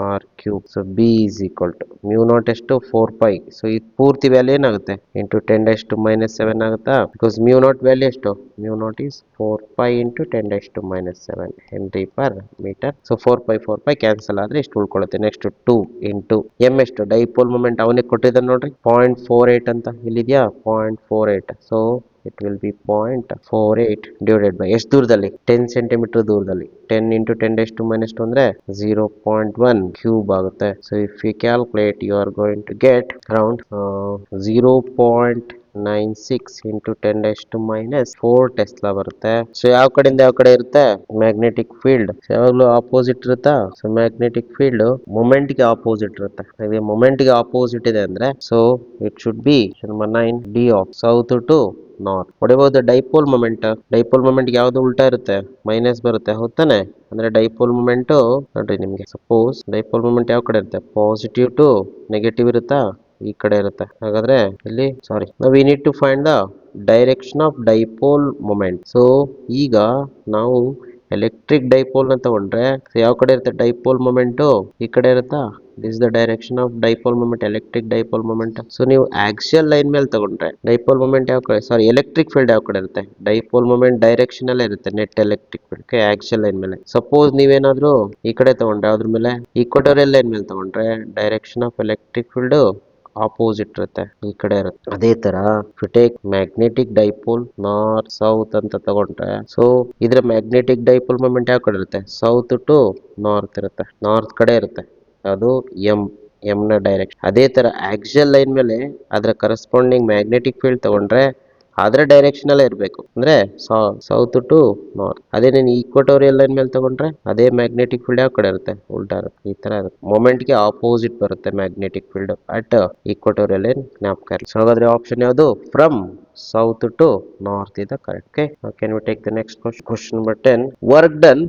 R cube. So B is equal to mu naught ಎಷ್ಟು? 4 pi. ಸೊ ಇದು ಪೂರ್ತಿ ವ್ಯಾಲ್ಯೂ ಏನಾಗುತ್ತೆ? ಇಂಟು 10⁻⁻7 ಆಗುತ್ತಾ? ಬಿಕಾಸ್ ಮ್ಯೂ ನಾಟ್ ವ್ಯಾಲ್ಯೂ ಎಷ್ಟು? Mu naught is 4 pi into 10⁻⁷ henry per metre. So 4 pi cancel ಆದ್ರೆ ಇಷ್ಟು ಉಳ್ಕೊಳ್ಳುತ್ತೆ. Next 2 into m ಎಷ್ಟು? ಡೈಪೋಲ್ ಮೂಮೆಂಟ್ ಅವನಿಗೆ ಕೊಟ್ಟಿದ್ದಾನೆ ನೋಡ್ರಿ, 0.48 ಅಂತ ಇಲ್ಲಿದೆಯಾ? 0.48. So it will be 0.48 divided by ಎಷ್ಟು ದೂರದಲ್ಲಿ? 10 centimeter ದೂರದಲ್ಲಿ. 10 into 10⁻² ಅಂದ್ರೆ 0.1 ಕ್ಯೂಬ್ ಆಗುತ್ತೆ. So if you calculate you are going to get around 0.96 into 10⁻⁴ tesla ಬರುತ್ತೆ. ಸೊ ಯಾವ ಕಡೆಯಿಂದ ಯಾವ ಕಡೆ ಇರುತ್ತೆ ಮ್ಯಾಗ್ನೆಟಿಕ್ ಫೀಲ್ಡ್? ಯಾವಾಗಲೂ ಆಪೋಸಿಟ್ ಇರುತ್ತಾ? ಸೊ ಮ್ಯಾಗ್ನೆಟಿಕ್ ಫೀಲ್ಡ್ ಮೊಮೆಂಟ್ ಗೆ ಆಪೋಸಿಟ್ ಇರುತ್ತೆ. ಹಾಗೆ ಮೊಮೆಂಟ್ ಗೆ ಆಪೋಸಿಟ್ ಇದೆ ಅಂದ್ರೆ so it should be number 9 D of south to north. ಹೊಡಿಬಹುದು. ಡೈಪೋಲ್ ಮೊಮೆಂಟ್, ಡೈಪೋಲ್ ಮೊಮೆಂಟ್ ಯಾವ್ದು ಉಲ್ಟಾ ಇರುತ್ತೆ? ಮೈನಸ್ ಬರುತ್ತೆ, ಹೌದಾನೆ? ಅಂದ್ರೆ ಡೈಪೋಲ್ ಮೊಮೆಂಟ್ ನೋಡ್ರಿ, ನಿಮ್ಗೆ ಸಪೋಸ್ ಡೈಪೋಲ್ ಮೊಮೆಂಟ್ ಯಾವ ಕಡೆ ಇರುತ್ತೆ? ಪಾಸಿಟಿವ್ ಟು ನೆಗೆಟಿವ್ ಇರುತ್ತಾ? ಈ ಕಡೆ ಇರುತ್ತೆ. ಹಾಗಾದ್ರೆ ಇಲ್ಲಿ sorry, we need to find the direction of dipole moment. So ಈಗ ನಾವು ಎಲೆಕ್ಟ್ರಿಕ್ ಡೈಪೋಲ್ ನ ತಗೊಂಡ್ರೆ ಯಾವ ಕಡೆ ಇರುತ್ತೆ ಡೈಪೋಲ್ ಮೊಮೆಂಟ್? ಈ ಕಡೆ ಇರುತ್ತಾ? This is the direction of dipole moment, electric dipole moment. So ನೀವು ಆಕ್ಸಿಯಲ್ ಲೈನ್ ಮೇಲೆ ತಗೊಂಡ್ರೆ ಡೈಪೋಲ್ ಮೊಮೆಂಟ್ ಯಾವ ಕಡೆ? ಸಾರಿ, ಎಲೆಕ್ಟ್ರಿಕ್ ಫೀಲ್ಡ್ ಯಾವ ಕಡೆ ಇರುತ್ತೆ? ಡೈಪೋಲ್ ಮೊಮೆಂಟ್ ಡೈರೆಕ್ಷನ್ ಅಲ್ಲೇ ಇರುತ್ತೆ, net electric field axial line ಮೇಲೆ. ಸಪೋಸ್ ನೀವೇನಾದ್ರೂ ಈ ಕಡೆ ತಗೊಂಡ್ರೆ ಅದ್ರ ಮೇಲೆ ಈಕ್ವಟೋರಿಯಲ್ ಲೈನ್ ಮೇಲೆ ತಗೊಂಡ್ರೆ direction of electric field opposite ಇರುತ್ತೆ, ಈ ಕಡೆ ಇರುತ್ತೆ. ಅದೇ ತರ take magnetic dipole north south ಅಂತ ತಗೊಂಡ್ರೆ ಸೊ ಇದ್ರ ಮ್ಯಾಗ್ನೆಟಿಕ್ ಡೈಪೋಲ್ ಮೊಮೆಂಟ್ ಯಾವ ಕಡೆ ಇರುತ್ತೆ? ಸೌತ್ ಟು ನಾರ್ತ್ ಇರುತ್ತೆ, ನಾರ್ತ್ ಕಡೆ ಇರುತ್ತೆ. ಅದು ಎಂ ನ ಡೈರೆಕ್ಷನ್. ಅದೇ ತರ ಆಕ್ಸಿಯಲ್ ಲೈನ್ ಮೇಲೆ ಅದರ ಕರೆಸ್ಪಾಂಡಿಂಗ್ ಮ್ಯಾಗ್ನೆಟಿಕ್ ಫೀಲ್ಡ್ ತಗೊಂಡ್ರೆ ಅದರ ಡೈರೆಕ್ಷನ್ ಅಲ್ಲೇ ಇರಬೇಕು, ಅಂದ್ರೆ ಸೌತ್ ಟು ನಾರ್ತ್. ಅದೇ ನೀನು ಈಕ್ವಟೋರಿಯಲ್ ಲೈನ್ ಮೇಲೆ ತಗೊಂಡ್ರೆ ಅದೇ ಮ್ಯಾಗ್ನೆಟಿಕ್ ಫೀಲ್ಡ್ ಯಾವ ಕಡೆ ಇರುತ್ತೆ? ಉಲ್ಟಾ ಇರುತ್ತೆ, ಈ ತರ ಇರುತ್ತೆ. ಮೊಮೆಂಟ್ ಗೆ ಆಪೋಸಿಟ್ ಬರುತ್ತೆ magnetic field at equatorial line. ಜ್ಞಾಪಕ ಇರಲಿ. ಸೊ ಹಾಗಾದ್ರೆ ಆಪ್ಷನ್ ಯಾವುದು? ಫ್ರಮ್ ಸೌತ್ ಟು ನಾರ್ತ್ ಇದೆ correct. Okay, can we take the next question? Question number 10. Work done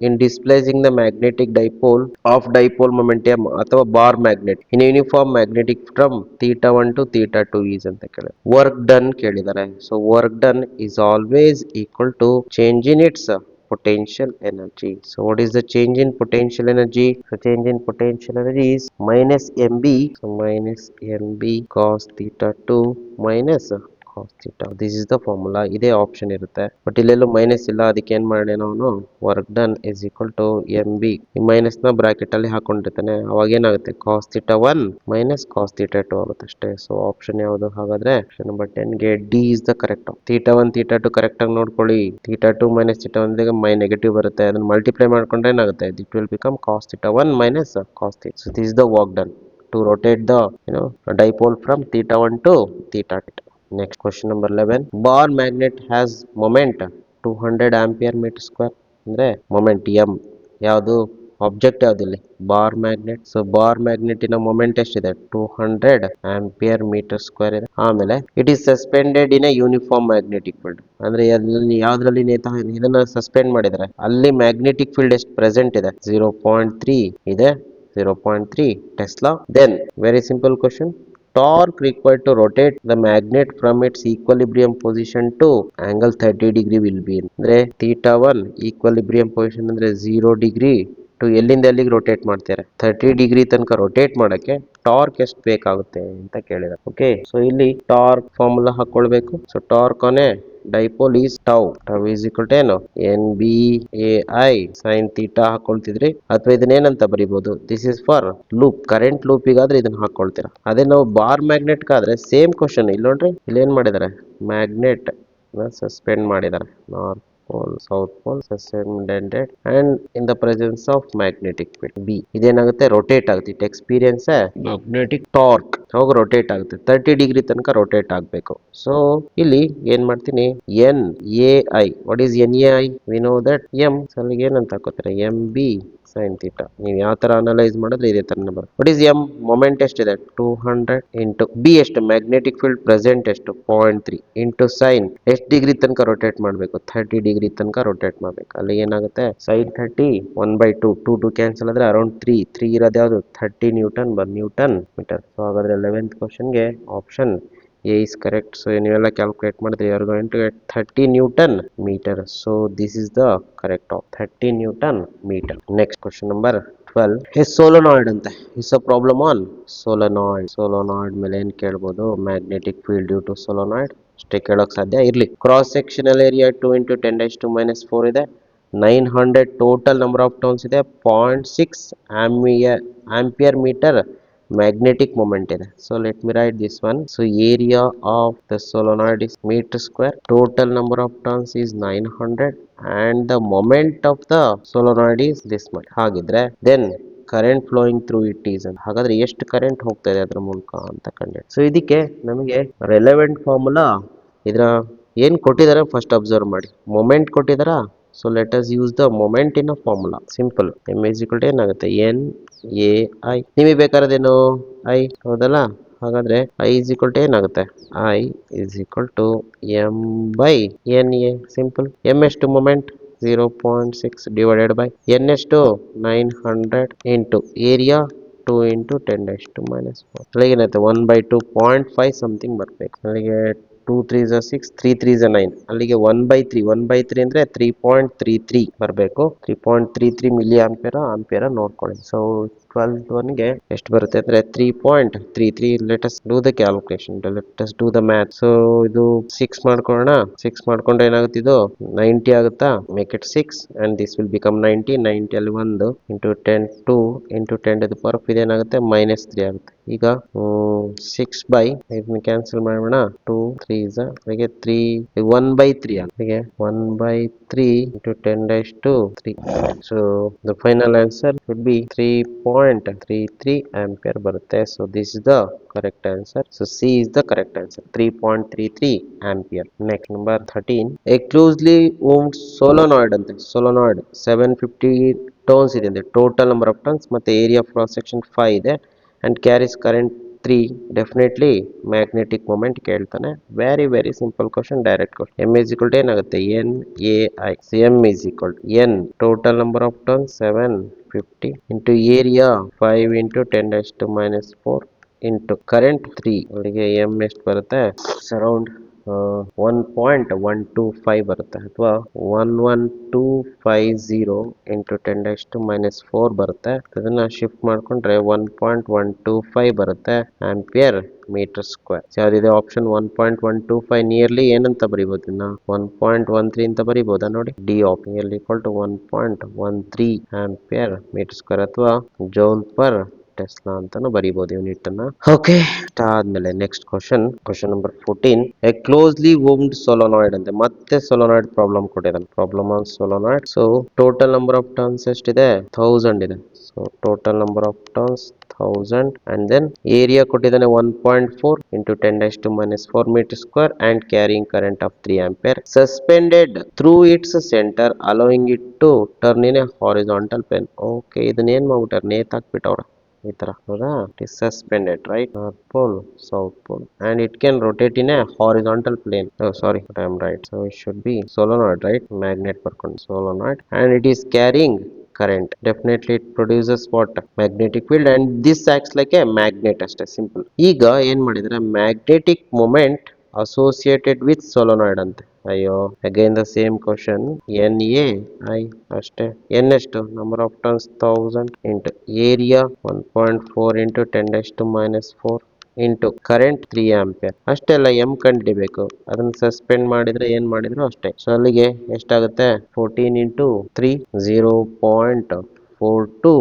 in displacing the magnetic dipole of dipole momentum ಅಥವಾ bar magnet in uniform magnetic from θ1 to θ2 is ಅಂತ ಕೇಳಿದ್ದಾರೆ. Work done ಕೇಳಿದ್ದಾರೆ. So work done is always equal to change in its potential energy. So what is the change in potential energy? So change in potential energy is minus mb. So minus mb cos θ2 minus cos theta. This is the formula. ಇದೇ option ಇರುತ್ತೆ. But ಇಲ್ಲೆಲ್ಲೂ minus ಇಲ್ಲ, ಅದಕ್ಕೆ ಏನ್ ಮಾಡಿ ನಾವು work done is equal to M B. ಈ minus ನ ಬ್ರಾಕೆಟ್ ಅಲ್ಲಿ ಹಾಕೊಂಡಿರ್ತಾನೆ, ಅವಾಗ ಏನಾಗುತ್ತೆ? Cos theta 1 minus cos theta 2 ಆಗುತ್ತೆ ಅಷ್ಟೇ. ಸೊ ಆಪ್ಷನ್ ಯಾವುದು? ಹಾಗಾದ್ರೆ ಆಪ್ಷನ್ ನಂಬರ್ 10 ಗೆ D is the correct. Theta 1 theta 2 correct ಆಗಿ ನೋಡ್ಕೊಳ್ಳಿ. Theta 2 minus theta 1 my negative ಬರುತ್ತೆ, ಅದನ್ನ ಮಲ್ಟಿಪ್ಲೈ ಮಾಡ್ಕೊಂಡ್ರೆ ಏನಾಗುತ್ತೆ? It will become cos theta 1 minus cos theta. So this is the work done to rotate the dipole from theta 1 to theta 2. Next question number 11. Bar magnet has moment 200 ampere meter square. ಅಂದ್ರೆ moment M. ಯಾವುದು? Object ಯಾವ್ದಿಲ್ಲಿ? Bar magnet. So bar ಮ್ಯಾಗ್ನೆಟಿನ moment ಎಷ್ಟಿದೆ? 200 ampere metre square ಇದೆ. ಆಮೇಲೆ it is suspended in a uniform magnetic field. ಅಂದ್ರೆ ಯಾವ್ದ್ರಲ್ಲಿ ಇದನ್ನ ಸಸ್ಪೆಂಡ್ ಮಾಡಿದ್ರೆ ಅಲ್ಲಿ ಮ್ಯಾಗ್ನೆಟಿಕ್ ಫೀಲ್ಡ್ ಎಷ್ಟು ಪ್ರೆಸೆಂಟ್ ಇದೆ? 0.3 ಇದೆ, 0.3 Tesla. Then very simple question. Torque required to rotate the magnet from its equilibrium position to angle 30 degree will be ಅಂದ್ರೆ theta 1 equilibrium position ಅಂದ್ರೆ 0 degree ಟು ಎಲ್ಲಿಂದ ಎಲ್ಲಿಗೆ ರೊಟೇಟ್ ಮಾಡ್ತಾರೆ? 30 ಡಿಗ್ರಿ ತನಕ ರೊಟೇಟ್ ಮಾಡಕ್ಕೆ ಟಾರ್ಕ್ ಎಷ್ಟು ಬೇಕಾಗುತ್ತೆ ಅಂತ ಕೇಳಿದ್ದಾರೆ. ಓಕೆ, ಸೊ ಇಲ್ಲಿ ಟಾರ್ಕ್ ಫಾರ್ಮುಲಾ ಹಾಕೊಳ್ಬೇಕು. So torque on a dipole is tau. Tau is equal to ಏನು? N B A I sine theta ಹಾಕೊಳ್ತಿದ್ರಿ, ಅಥವಾ ಇದನ್ನ ಏನಂತ ಬರೀಬಹುದು? This is for loop, current ಲೂಪಿಗಾದ್ರೆ ಇದನ್ನ ಹಾಕೊಳ್ತೀರಾ. ಅದೇ ನಾವು ಬಾರ್ ಮ್ಯಾಗ್ನೆಟ್ ಕಾದ್ರೆ ಸೇಮ್ ಕ್ವಶನ್. ಇಲ್ಲಿ ನೋಡ್ರಿ, ಇಲ್ಲಿ ಏನ್ ಮಾಡಿದ್ದಾರೆ? ಮ್ಯಾಗ್ನೆಟ್ ಸಸ್ಪೆಂಡ್ ಮಾಡಿದ್ದಾರೆ. North pole, south pole suspended and in the presence of magnetic field B. ಇದೇನಾಗುತ್ತೆ? ರೊಟೇಟ್ ಆಗುತ್ತೆ. It experience magnetic torque. ಅವಾಗ ರೊಟೇಟ್ ಆಗುತ್ತೆ, 30 ಡಿಗ್ರಿ ತನಕ ರೊಟೇಟ್ ಆಗಬೇಕು. ಸೊ ಇಲ್ಲಿ ಏನ್ ಮಾಡ್ತೀನಿ? N A I. What is N A I? We know that M. So ಅಲ್ಲಿಗೆ ಏನಂತ ಹಾಕೋತಾರೆ? M B sine theta. ನೀವು ಯಾವ ತರ ಅನಲೈಸ್ ಮಾಡಿದ್ರೆ ಇದೇ ತರನೇ ಬರುತ್ತೆ. What is M? ಮೊಮೆಂಟ್ ಎಷ್ಟಿದೆ? 200 ಇಂಟು ಬಿ ಎಷ್ಟು? ಮ್ಯಾಗ್ನೆಟಿಕ್ ಫೀಲ್ಡ್ ಪ್ರೆಸೆಂಟ್ ಎಷ್ಟು? 0.3 ಇಂಟು ಸೈನ್ ಎಷ್ಟು ಡಿಗ್ರಿ ತನಕ ರೊಟೇಟ್ ಮಾಡಬೇಕು? 30 ಡಿಗ್ರಿ ತನಕ ರೊಟೇಟ್ ಮಾಡಬೇಕು. ಅಲ್ಲಿ ಏನಾಗುತ್ತೆ? ಸೈನ್ 30 1/2 2 ಕ್ಯಾನ್ಸಲ್ ಆದ್ರೆ ಅರೌಂಡ್ 3 ಇರೋದು ಯಾವುದು? 30 ನ್ಯೂಟನ್ ನ್ಯೂಟನ್ ಮೀಟರ್. ಸೊ ಹಾಗಾದ್ರೆ 11th ಕ್ವಶನ್ಗೆ option A is correct. So ನೀವೆಲ್ಲ ಕ್ಯಾಲ್ಕುಲೇಟ್ ಮಾಡಿದ್ರೆ you are going to get 30 Newton meter. So this is the correct of 30 Newton meter. Next question number 12. A solenoid ಅಂತೆ. Is a problem on solenoid. Solenoid ಮೇಲೆ ಏನು ಕೇಳ್ಬೋದು? Magnetic field due to solenoid. ಅಷ್ಟೇ ಕೇಳೋಕೆ ಸಾಧ್ಯ. ಇರಲಿ. Cross sectional area 2 into 10⁻⁻⁴ ಇದೆ. 900 total number of turns ಇದೆ. 0.6 ಆಂಪಿಯರ್ ಮೀಟರ್ magnetic moment ಇದೆ. So let me write this one. So area of the solenoid is meter square. Total number of turns is 900 and the moment of the solenoid is this much. ಹಾಗಿದ್ರೆ then current flowing through it is ಅಂತ. ಹಾಗಾದ್ರೆ ಎಷ್ಟು current ಹೋಗ್ತಾ ಇದೆ ಅದರ ಮೂಲಕ ಅಂತ ಕಂಡು. ಸೊ ಇದಕ್ಕೆ ನಮಗೆ ರೆಲೆವೆಂಟ್ ಫಾರ್ಮುಲಾ ಇದರ ಏನು ಕೊಟ್ಟಿದ್ದಾರೆ ಫಸ್ಟ್ ಅಬ್ಸರ್ವ್ ಮಾಡಿ. ಮೊಮೆಂಟ್ ಕೊಟ್ಟಿದ್ದಾರಾ? So let us use the moment in a formula. Simple. M is equal to ಏನಾಗುತ್ತೆ? N A I. ನಿಮಗೆ ಬೇಕಾರದೇನು? ಐ ಹೌದಲ್ಲ? ಹಾಗಾದ್ರೆ ಐ ಇಸ್ ಈಕ್ವಲ್ ಟು ಏನಾಗುತ್ತೆ? I is equal to M by N A. Simple. M ಎಷ್ಟು? Moment 0.6 divided by N ಎಷ್ಟು? 900 into area 2 into 10⁻⁻⁴. ಅಲ್ಲಿಗೆ ಏನಾಯ್ತು? 1/2 0.5 ಸಮಥಿಂಗ್ ಬರಬೇಕು. ಅಲ್ಲಿಗೆ 2 3s 6 3 3s 9. ಅಲ್ಲಿಗೆ 1/3 ಅಂದ್ರೆ 3.33 ಬರಬೇಕು. 3.33 ಮಿಲಿ ಆಂಪಿಯರ ನೋಡ್ಕೊಳ್ಳಿ. ಸೊ 12 ಎಷ್ಟು ಬರುತ್ತೆ ಅಂದ್ರೆ 3.33. Let us do the calculation. Let us do the math. So ಇದು 6 ಮಾಡ್ಕೊಳ್ಳೋಣ. 6 ಮಾಡ್ಕೊಂಡ್ರೆ ಏನಾಗುತ್ತೆ? ಇದು 90 ಆಗುತ್ತಾ? Make it 6 and this will become 90 ಅಲ್ಲಿ 1 ಇಂಟು 10 2 ಇಂಟು 10⁻⁴ ಇದೇನಾಗುತ್ತೆ? -3 ಆಗುತ್ತೆ. ಈಗ 6 ಬೈ ಇದನ್ನ ಕ್ಯಾನ್ಸಲ್ ಮಾಡೋಣ. 2 3s ಹಾಗೆ 3 1/3 ಹಾಗೆ 1/3 into 10⁻³ so the final answer would be 3.33 ampere ಬರುತ್ತೆ. So this is the correct answer. So C is the correct answer. 3.33 ampere. Next number 13. A closely wound solenoid ಅಂತೆ. Solenoid 750 turns ಇದೆ. Total number of turns ಮತ್ತೆ area of cross section 5 ಇದೆ and carries current 3. Definitely magnetic moment ಕೇಳ್ತಾನೆ. Very simple question, direct question. M is equal to ಏನಾಗುತ್ತೆ? N A I. M is equal to N total number of turns 750 into area 5 into 10⁻⁴ into current 3. ಅವರಿಗೆ M ಎಷ್ಟು ಬರುತ್ತೆ? Around 1.125 ಬರುತ್ತೆ ಅಥವಾ 11250 into 10⁻⁴ ಬರುತ್ತೆ. ಅದನ್ನ shift ಮಾಡ್ಕೊಂಡ್ರೆ 1.125 ಬರುತ್ತೆ ಆಂಪಿಯರ್ ಮೀಟರ್ ಸ್ಕ್ವೇರ್. ಯಾವ್ದಿದೆ ಆಪ್ಷನ್? 1.125 ನಿಯರ್ಲಿ ಏನಂತ ಬರೀಬಹುದು? ಇನ್ನ 1.13 ಅಂತ ಬರೀಬಹುದಾ? ನೋಡಿ, D option equal to 1.13 ampere metre square ಅಥವಾ ಜೌಲ್ ಪರ್ ಟೆಸ್ಲಾ ಅಂತಾನು ಬರೀಬಹುದು ಯೂನಿಟ್ ಅನ್ನ. ಓಕೆ, ಆದ್ಮೇಲೆ next question number 14. A closely wound solenoid ಅಂತೆ. ಮತ್ತೆ ಸೋಲನಾಯ್ಡ್ ಪ್ರಾಬ್ಲಮ್ ಕೊಟ್ಟಿದ್ದಾನೆ. Problem on solenoid. So total number of turns ಎಷ್ಟಿದೆ? 1000 ಇದೆ. So total number of turns 1000 and then area ಕೊಟ್ಟಿದ್ದಾನೆ 1.4 into 10⁻⁴ meter square and carrying current of 3 ampere suspended through its center allowing it to turn in a horizontal plane. Okay, ಇದನ್ನ ಏನ್ ಮಾಡ್ಬಿಟ್ಟಾರೆ? ನೇತಾಕ್ಬಿಟ್ಟವ್ರ ಈ ತರ. ಹೌದಾ? It is suspended, right? North pole, south pole, and it can rotate in a horizontal plane. Oh sorry, but I am right. So it should be solenoid, right? Magnet ಬರ್ಕೊಂಡು solenoid and it is carrying current. Definitely it produces what? Magnetic field and this acts like a magnet ಅಷ್ಟೇ, simple. ಈಗ ಏನ್ ಮಾಡಿದ್ರೆ magnetic moment associated with ಸೋಲನಾಯ್ಡ್ ಅಂತೆ. ಅಯ್ಯೋ, again the same question. N A I ಅಷ್ಟೇ. N ಎಷ್ಟು? Number of turns 1000 into area 1.4 into 10⁻⁴ into current 3 ampere. ಅಷ್ಟೇ ಅಲ್ಲ, ಎಂ ಕಂಡುಹಿಡಿಬೇಕು. ಅದನ್ನ ಸಸ್ಪೆಂಡ್ ಮಾಡಿದ್ರೆ ಏನ್ ಮಾಡಿದ್ರು ಅಷ್ಟೇ. ಸೊ ಅಲ್ಲಿಗೆ ಎಷ್ಟಾಗುತ್ತೆ? 14 ಇಂಟು 3 0.42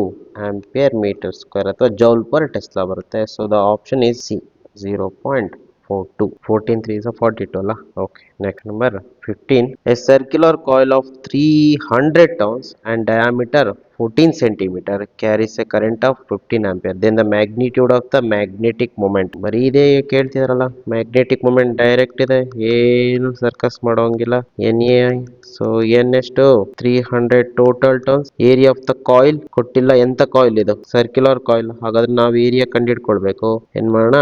ಆಂಪಿಯರ್ ಮೀಟರ್ ಸ್ಕ್ವೇರ್ ಅಥವಾ ಜೌಲ್ ಪರ್ ಟೆಸ್ಲಾ ಬರುತ್ತೆ. So the option is C, 0.42. 14 3 is 42 ಅಲ್ಲ? Okay, next number 15. A circular coil of 300 turns and diameter 14 centimeter carries a current of 15 ampere. Then the magnitude of the magnetic moment. ಬರೀ ಇದೇ ಕೇಳ್ತಿದಾರಲ್ಲ, magnetic moment direct ಇದೆ, ಏನು circus ಮಾಡೋಂಗಿಲ್ಲ. N A I so N ಎಷ್ಟು 300 total turns. Area of the coil ಕೊಟ್ಟಿಲ್ಲ, ಎಂತ coil ಇದು, circular coil. ಹಾಗಾದ್ರೆ ನಾವು ಏರಿಯಾ ಕಂಡುಹಿಡ್ಕೊಳ್ಬೇಕು. ಏನ್ ಮಾಡೋಣ,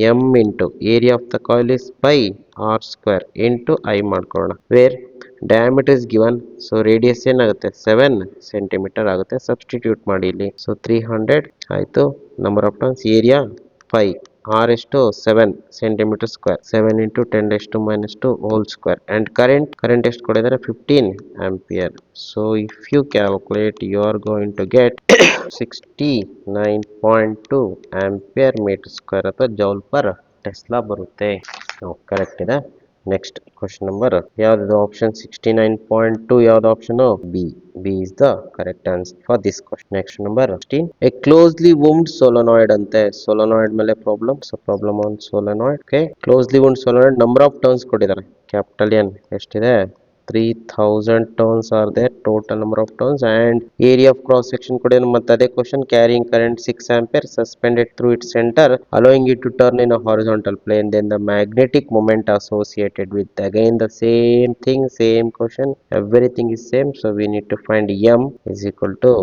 M into area of the coil is pi R square into I ಮಾಡ್ಕೊಳ್ಳೋಣ. Where diameter is given, so radius ಏನಾಗುತ್ತೆ 7 ಸೆಂಟಿಮೀಟರ್ ಆಗುತ್ತೆ. ಸಬ್ಸ್ಟಿಟ್ಯೂಟ್ ಮಾಡಿ ಇಲ್ಲಿ. ಸೊ 300 ಆಯ್ತು. Number of turns, area 5, r ಎಷ್ಟು 7 centimetre square, 7 into 10⁻² whole square. And current ಎಷ್ಟು ಕೊಟ್ಟಿದ್ದಾರೆ 15 ampere. So if you calculate you are going to get 69.2 ampere metre square ಅಥವಾ joule per tesla ಬರುತ್ತೆ. Correct ಇದೆ. Next question number ಯಾವ್ದು, option 69.2 ಯಾವ್ದು option, B. B is the correct answer for this question. Next number 16, a closely wound solenoid ಅಂತೆ. ಸೋಲನಾಯ್ಡ್ ಮೇಲೆ problem. So problem on solenoid. Okay, closely wound solenoid, number of turns ಕೊಟ್ಟಿದ್ದಾರೆ. Capital N ಎಷ್ಟಿದೆ, 3000 turns are there, total number of turns. And area of cross section ಕೊಡಿದ್ರೆ ಮತ್ತೆ ಅದೇ question, carrying current 6 ampere suspended through its center allowing it to turn in a horizontal plane, then the magnetic moment associated with, again the same thing, same question, everything is same. So we need to find m is equal to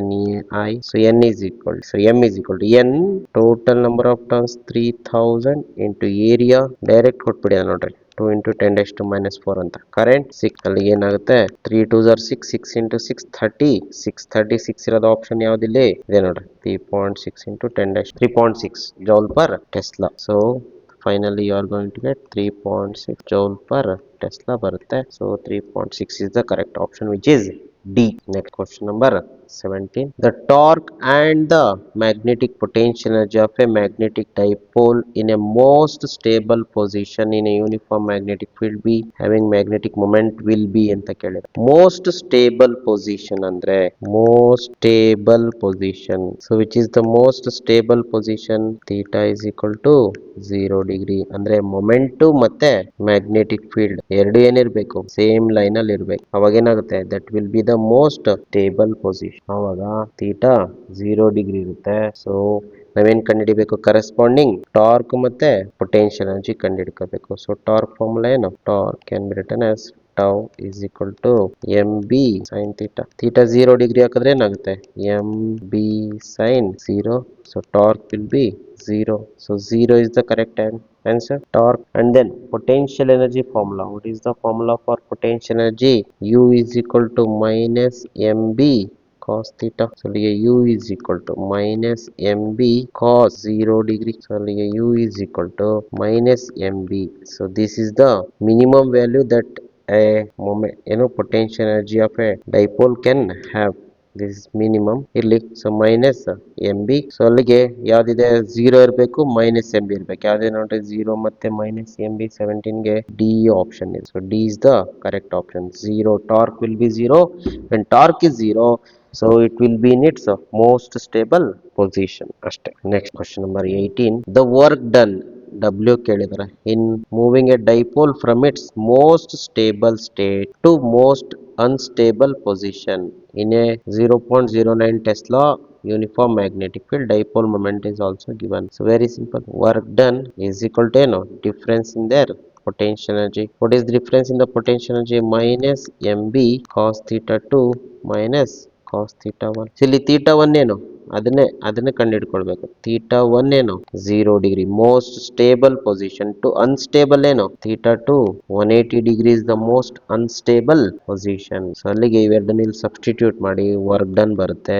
NEI. So n is equal, so m is equal to n, total number of turns 3000 into area direct ಕೊಟ್ಬಿಡಿ ನೋಡ್ರಿ, 2 into 10⁻⁴ ಅಂತ. Current 6, ಅಲ್ಲಿ ಏನಾಗುತ್ತೆ 3 2s are 6, 6 into 6 30, 636 ಇರೋದು option ಯಾವ್ದಿಲ್ಲ ಇದೆ ನೋಡ್ರಿ, 3.6 into 3.6 joule per tesla. So finally you are going to get 3.6 joule per tesla ಬರುತ್ತೆ. So 3.6 is the correct option, which is D. Next question number 17. The torque and the magnetic potential energy of a magnetic dipole in a most stable position in a uniform magnetic field be having magnetic moment will be ಅಂತ ಕೇಳಿದ್ರೆ, most stable position ಅಂದ್ರೆ most stable position. So which is the most stable position? Theta is equal to 0 degree. ಅಂದ್ರೆ moment ಮತ್ತೆ magnetic field ಎರಡು ಏನಿರ್ಬೇಕು, same line ಅಲ್ಲಿ ಇರ್ಬೇಕು. ಅವಾಗ ಏನಾಗುತ್ತೆ, that will be the most stable position. ಅವಾಗ ಥೀಟಾ 0 ಡಿಗ್ರಿ ಇರುತ್ತೆ. ಸೊ ನಾವೇನ್ ಕಂಡುಹಿಡಿಬೇಕು, ಕರೆಸ್ಪಾಂಡಿಂಗ್ ಟಾರ್ಕ್ ಮತ್ತೆ ಪೊಟೆನ್ಷಿಯಲ್ ಎನರ್ಜಿ ಕಂಡುಹಿಡ್ಕೋಬೇಕು. ಸೊ ಟಾರ್ಕ್ ಫಾರ್ಮುಲಾ ಏನು, torque can be written as tau is equal to mb sin theta. Theta 0 degree ಹಾಕಿದ್ರೆ ಏನಾಗುತ್ತೆ, mb sin 0. So torque will be 0. So 0 is the correct answer, torque. And then potential energy formula. What is the formula for potential energy? U is equal to minus mb cos theta. So u is equal to minus mb cos 0 degree. So u is equal to minus mb. So this is the minimum value that a moment, potential energy of a dipole can have. This is minimum ಇಲ್ಲಿ. So minus M B. So ಅಲ್ಲಿಗೆ ಯಾವ್ದಿದೆ, 0 ಇರಬೇಕು, minus M B ಇರಬೇಕು. ಯಾವ್ದಿದೆ ನೋಡ್ರಿ, 0 ಮತ್ತೆ minus M B. 17ಗೆ D option ಇದೆ. So D is the correct option. 0 torque will be 0. when torque is 0, so it will be in its most stable position ಅಷ್ಟೇ. Next question number 18, the work done W ಕೇಳಿದರೆ in moving a dipole from its most stable state to most unstable position in a 0.09 Tesla uniform magnetic field, dipole moment is also given. So very simple, work done is equal to difference in their potential energy. What is the difference in the potential energy? Minus mb cos theta 2 minus cos theta 1. So ಇಲ್ಲಿ theta 1 ಏನು, ಅದನ್ನೇ ಕಂಡುಹಿಡ್ಕೊಳ್ಬೇಕು. Theta 1 ಏನು, 0 degree most stable position. To unstable ಏನು, theta 2 180 degree is the most unstable position. So ಅಲ್ಲಿಗೆ ಇವೆರಡನ್ನ ಇಲ್ಲಿ substitute ಮಾಡಿ work done ಬರುತ್ತೆ.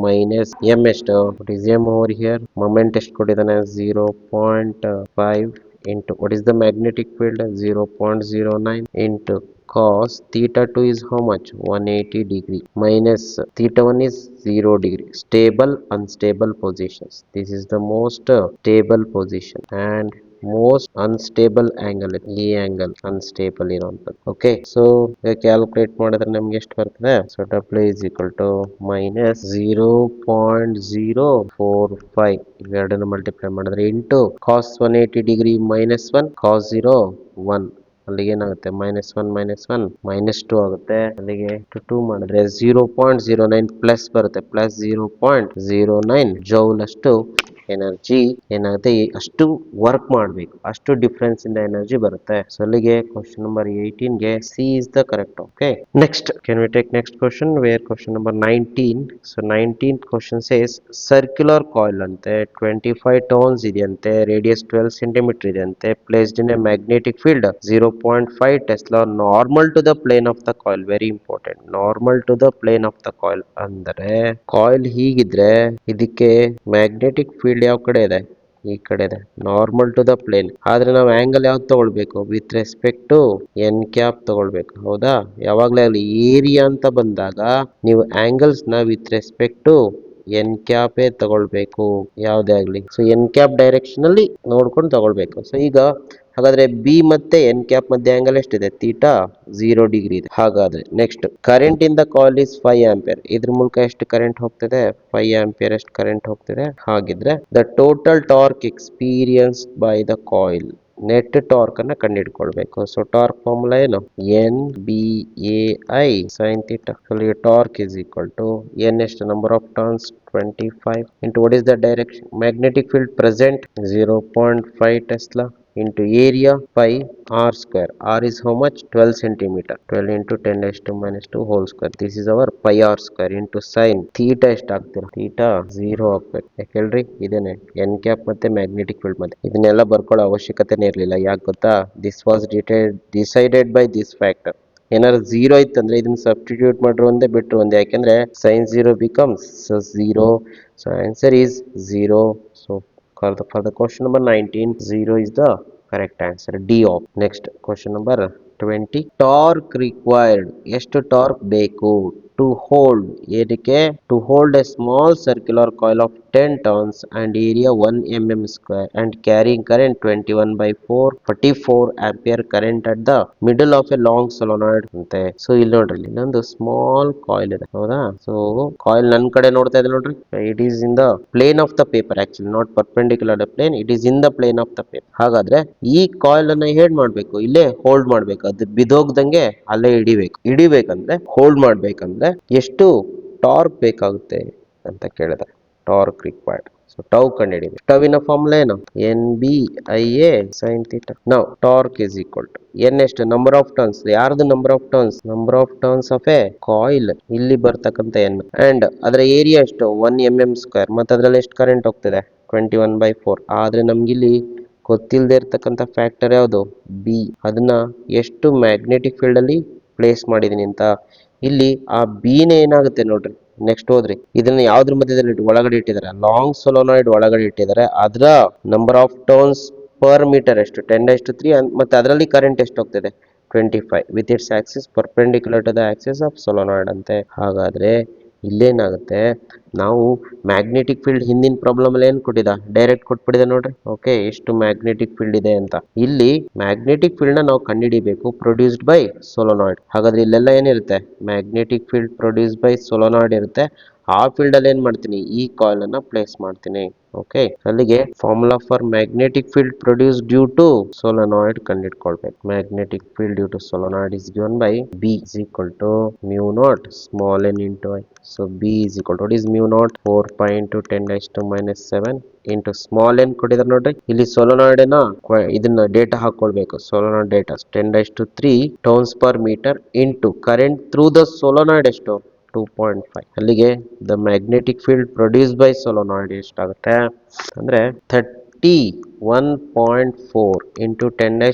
ಮೈನಸ್ ಎಂ ಎಷ್ಟು, what is M over here, moment ಎಷ್ಟು ಕೊಟ್ಟಿದ್ದಾನೆ 0.5 into what is the magnetic field 0.09 into cos theta 2 is how much, 180 degree, minus theta 1 is 0 degree. Stable unstable positions, this is the most stable position and most unstable angle, ಈ angle unstable ಇರುವಂತದ್ದು. Okay, so calculate ಮಾಡಿದ್ರೆ ನಮ್ಗೆ ಎಷ್ಟು ಬರ್ತದೆ, so W is equal to minus 0.045 ಇವೆರಡನ್ನು multiply ಮಾಡಿದ್ರೆ into cos 180 degree minus 1 cos 0 1, ಅಲ್ಲಿಗೆ ಏನಾಗುತ್ತೆ -1 -2 ಆಗುತ್ತೆ. ಅಲ್ಲಿಗೆ 2 ಮಾಡಿದ್ರೆ 0.09 ಪ್ಲಸ್ ಬರುತ್ತೆ, ಪ್ಲಸ್ 0.09 ಜೌಲ್ ಅಷ್ಟು ಎನರ್ಜಿ ಏನಾಗುತ್ತೆ ಅಷ್ಟು ವರ್ಕ್ ಮಾಡಬೇಕು, ಅಷ್ಟು ಡಿಫರೆನ್ಸ್ ಇಂದ ಎನರ್ಜಿ ಬರುತ್ತೆ. ಸೊ ಅಲ್ಲಿಗೆ ಕ್ವಶನ್ ನಂಬರ್ 18 ಗೆ C is the correct. Okay, next can we take next question where question number 19. So 19th question says circular coil ಅಂತೆ 25 ಟರ್ನ್ಸ್ ಇದೆಯಂತೆ, ರೇಡಿಯಸ್ 12 ಸೆಂಟಿಮೀಟರ್ ಇದೆಯಂತೆ, placed in a magnetic field 0.5 tesla normal to the plane of the coil. Very important, normal to the plane of the coil ಅಂದ್ರೆ coil ಹೀಗಿದ್ರೆ ಇದಕ್ಕೆ magnetic field ಯಾವ ಕಡೆ ಇದೆ, ಈ ಕಡೆ ಇದೆ, ನಾರ್ಮಲ್ ಟು ದ ಪ್ಲೇನ್. ಆದ್ರೆ ನಾವು ಆಂಗಲ್ ಯಾವ್ದು ತಗೊಳ್ಬೇಕು, with respect to N cap ತಗೊಳ್ಬೇಕು. ಹೌದಾ, ಯಾವಾಗ್ಲೇ ಆಗಲಿ ಏರಿಯಾ ಅಂತ ಬಂದಾಗ ನೀವು ಆಂಗಲ್ಸ್ ನ ವಿತ್ ರೆಸ್ಪೆಕ್ಟ್ ಟು ಎನ್ ಕ್ಯಾಪೇ ತಗೊಳ್ಬೇಕು ಯಾವ್ದೇ ಆಗ್ಲಿ. ಸೊ ಎನ್ ಕ್ಯಾಪ್ ಡೈರೆಕ್ಷನ್ ಅಲ್ಲಿ ನೋಡ್ಕೊಂಡು ತಗೊಳ್ಬೇಕು. ಸೊ ಈಗ ಹಾಗಾದ್ರೆ ಬಿ ಮತ್ತೆ ಎನ್ ಕ್ಯಾಪ್ ಮಧ್ಯೆ ಆಂಗಲ್ ಎಷ್ಟಿದೆ, ಥೀಟಾ 0 ಡಿಗ್ರಿ ಇದೆ. ಹಾಗಾದ್ರೆ next current in the coil is 5 ampere. ಇದ್ರ ಮೂಲಕ ಎಷ್ಟು ಕರೆಂಟ್ ಹೋಗ್ತಿದೆ, 5 ಆಂಪಿಯರ್ ಎಷ್ಟು ಕರೆಂಟ್ ಹೋಗ್ತಿದೆ. ಹಾಗಿದ್ರೆ the total torque experienced by the coil, net torque ಅನ್ನ ಕಂಡುಹಿಡ್ಕೊಳ್ಬೇಕು. ಸೊ ಟಾರ್ಕ್ ಫಾರ್ಮುಲಾ ಏನು, N B A I sine theta. Torque is equal to N ಎಷ್ಟು, number of turns 25 into what is the direction, magnetic field present 0.5 tesla into area pi r square. R is how much, 12 centimeter. 12 into 10 raised to minus 2 whole square. This is our pi r square into sin theta ಎಷ್ಟು ಆಗ್ತೀರಾ, theta 0 ಆಗ್ಬೇಕು. ಯಾಕೆ ಹೇಳ್ರಿ, ಇದೇನೆ N cap ಮತ್ತೆ magnetic field ಮತ್ತೆ. ಇದನ್ನೆಲ್ಲ ಬರ್ಕೊಳ್ಳೋ ಅವಶ್ಯಕತೆನೇ ಇರಲಿಲ್ಲ. ಯಾಕೆ ಗೊತ್ತಾ, this was decided by this factor. ಏನಾದ್ರು 0 ಇತ್ತಂದ್ರೆ ಇದನ್ನ ಸಬ್ಸ್ಟಿಟ್ಯೂಟ್ ಮಾಡ್ರು ಒಂದೇ ಬಿಟ್ರು ಒಂದೇ. ಯಾಕೆಂದ್ರೆ sin 0 becomes 0. So answer is 0. So for the question number 19, 0 is the correct answer. D of. Next question number 20. Torque required, ಎಷ್ಟು ಟಾರ್ಕ್ ಬೇಕು ಟು ಹೋಲ್ಡ್, ಏನಕ್ಕೆ, to hold a small circular coil of 10 turns and area 1 mm square and carrying current 21/4 44 ampere current at the middle of a long solenoid ಅಂತೆ. So ಇಲ್ಲಿ ನೋಡ್ರಿ, ಇಲ್ಲೊಂದು small coil ಇದೆ. ಹೌದಾ, so coil ನನ್ ಕಡೆ ನೋಡ್ತಾ ಇದೆ ನೋಡ್ರಿ. It is in the plane of the paper, actually not perpendicular the plane, it is in the plane of the paper. ಹಾಗಾದ್ರೆ ಈ ಕಾಯಿಲ್ ಅನ್ನ ಹೇಗ್ ಮಾಡ್ಬೇಕು, ಇಲ್ಲೇ ಹೋಲ್ಡ್ ಮಾಡ್ಬೇಕು. ಅದು ಬಿದೋಗ್ದಂಗೆ ಅಲ್ಲೇ ಹಿಡಿಬೇಕಂದ್ರೆ ಹೋಲ್ಡ್ ಮಾಡ್ಬೇಕಂದ್ರೆ ಎಷ್ಟು ಟಾರ್ಕ್ ಬೇಕಾಗುತ್ತೆ ಅಂತ ಕೇಳಿದೆ. ಟಾರ್ಕ್ ರಿಕ್ವೈರ್ಡ್, ಸೊ ಟೌ ಕಂಡುಹಿಡಿಬೇಕು. ಟೌವಿನ ಫಾರ್ಮುಲಾ ಏನು, N B I A sine theta. Now torque is equal to N ಎಷ್ಟು, ನಂಬರ್ ಆಫ್ ಟರ್ನ್ಸ್. ಯಾರ್ದು number of turns, number of turns of a coil, ಇಲ್ಲಿ ಬರ್ತಕ್ಕಂಥ ಎನ್. ಅಂಡ್ ಅದರ area ಎಷ್ಟು, 1 mm square. ಮತ್ತೆ ಅದ್ರಲ್ಲಿ ಎಷ್ಟು ಕರೆಂಟ್ ಹೋಗ್ತಿದೆ, 21/4. ಆದ್ರೆ ನಮ್ಗಿಲ್ಲಿ ಗೊತ್ತಿಲ್ಲದೆ ಇರ್ತಕ್ಕಂಥ ಫ್ಯಾಕ್ಟರ್ ಯಾವುದು, ಬಿ. ಅದನ್ನ ಎಷ್ಟು ಮ್ಯಾಗ್ನೆಟಿಕ್ ಫೀಲ್ಡ್ ಅಲ್ಲಿ ಪ್ಲೇಸ್ ಮಾಡಿದೀನಿ ಅಂತ. ಇಲ್ಲಿ ಆ ಬಿನೇ ಏನಾಗುತ್ತೆ ನೋಡ್ರಿ. ನೆಕ್ಸ್ಟ್ ಹೋದ್ರಿ, ಇದನ್ನ ಯಾವ್ದ್ರ ಮಧ್ಯದಲ್ಲಿ ಒಳಗಡೆ ಇಟ್ಟಿದ್ದಾರೆ, ಲಾಂಗ್ ಸೊಲೋನಾಯ್ಡ್ ಒಳಗಡೆ ಇಟ್ಟಿದ್ದಾರೆ. ಅದರ number of turns per metre ಎಷ್ಟು, 10⁻3. ಮತ್ತೆ ಅದರಲ್ಲಿ ಕರೆಂಟ್ ಎಷ್ಟು ಹೋಗ್ತಿದೆ, 25 with its axis perpendicular to the axis of solenoid ಅಂತೆ. ಹಾಗಾದ್ರೆ ಇಲ್ಲೇನಾಗುತ್ತೆ, ನಾವು ಮ್ಯಾಗ್ನೆಟಿಕ್ ಫೀಲ್ಡ್ ಹಿಂದಿನ ಪ್ರಾಬ್ಲಮ್ ಅಲ್ಲಿ ಏನ್ ಕೊಟ್ಟಿದ, ಡೈರೆಕ್ಟ್ ಕೊಟ್ಬಿಡಿದೆ ನೋಡ್ರಿ. ಓಕೆ, ಎಷ್ಟು ಮ್ಯಾಗ್ನೆಟಿಕ್ ಫೀಲ್ಡ್ ಇದೆ ಅಂತ. ಇಲ್ಲಿ ಮ್ಯಾಗ್ನೆಟಿಕ್ ಫೀಲ್ಡ್ ನ ನಾವು ಕಂಡುಹಿಡಿಬೇಕು, ಪ್ರೊಡ್ಯೂಸ್ಡ್ ಬೈ ಸೊಲೋನಾಯ್ಡ್. ಹಾಗಾದ್ರೆ ಇಲ್ಲೆಲ್ಲ ಏನಿರುತ್ತೆ, ಮ್ಯಾಗ್ನೆಟಿಕ್ ಫೀಲ್ಡ್ ಪ್ರೊಡ್ಯೂಸ್ಡ್ ಬೈ ಸೊಲೋನಾಯ್ಡ್ ಇರುತ್ತೆ. ಆ ಫೀಲ್ಡ್ ಅಲ್ಲಿ ಏನ್ ಮಾಡ್ತೀನಿ, ಈ ಕಾಯಿಲ್ ಅನ್ನ ಪ್ಲೇಸ್ ಮಾಡ್ತೀನಿ. ಓಕೆ, ಅಲ್ಲಿಗೆ formula for magnetic field produce due to solenoid ಕಂಡುಹಿಡ್ಕೊಳ್ಬೇಕು. Magnetic field due to solenoid is given by B is equal to mu naught small n into I. So B is equal to, what is mu naught, 4 pi into 10⁻⁷ into small n ಕೊಟ್ಟಿದ್ದಾರೆ ನೋಡ್ರಿ. ಇಲ್ಲಿ solenoid ಇದನ್ನ data ಹಾಕೊಳ್ಬೇಕು. Solenoid data 10⁻³ turns per metre into current through the solenoid ಎಷ್ಟು, 2.5. ಅಲ್ಲಿಗೆ the magnetic field produce by solenoid ಎಷ್ಟಾಗುತ್ತೆ ಅಂದ್ರೆ 31.4 into 10⁻⁴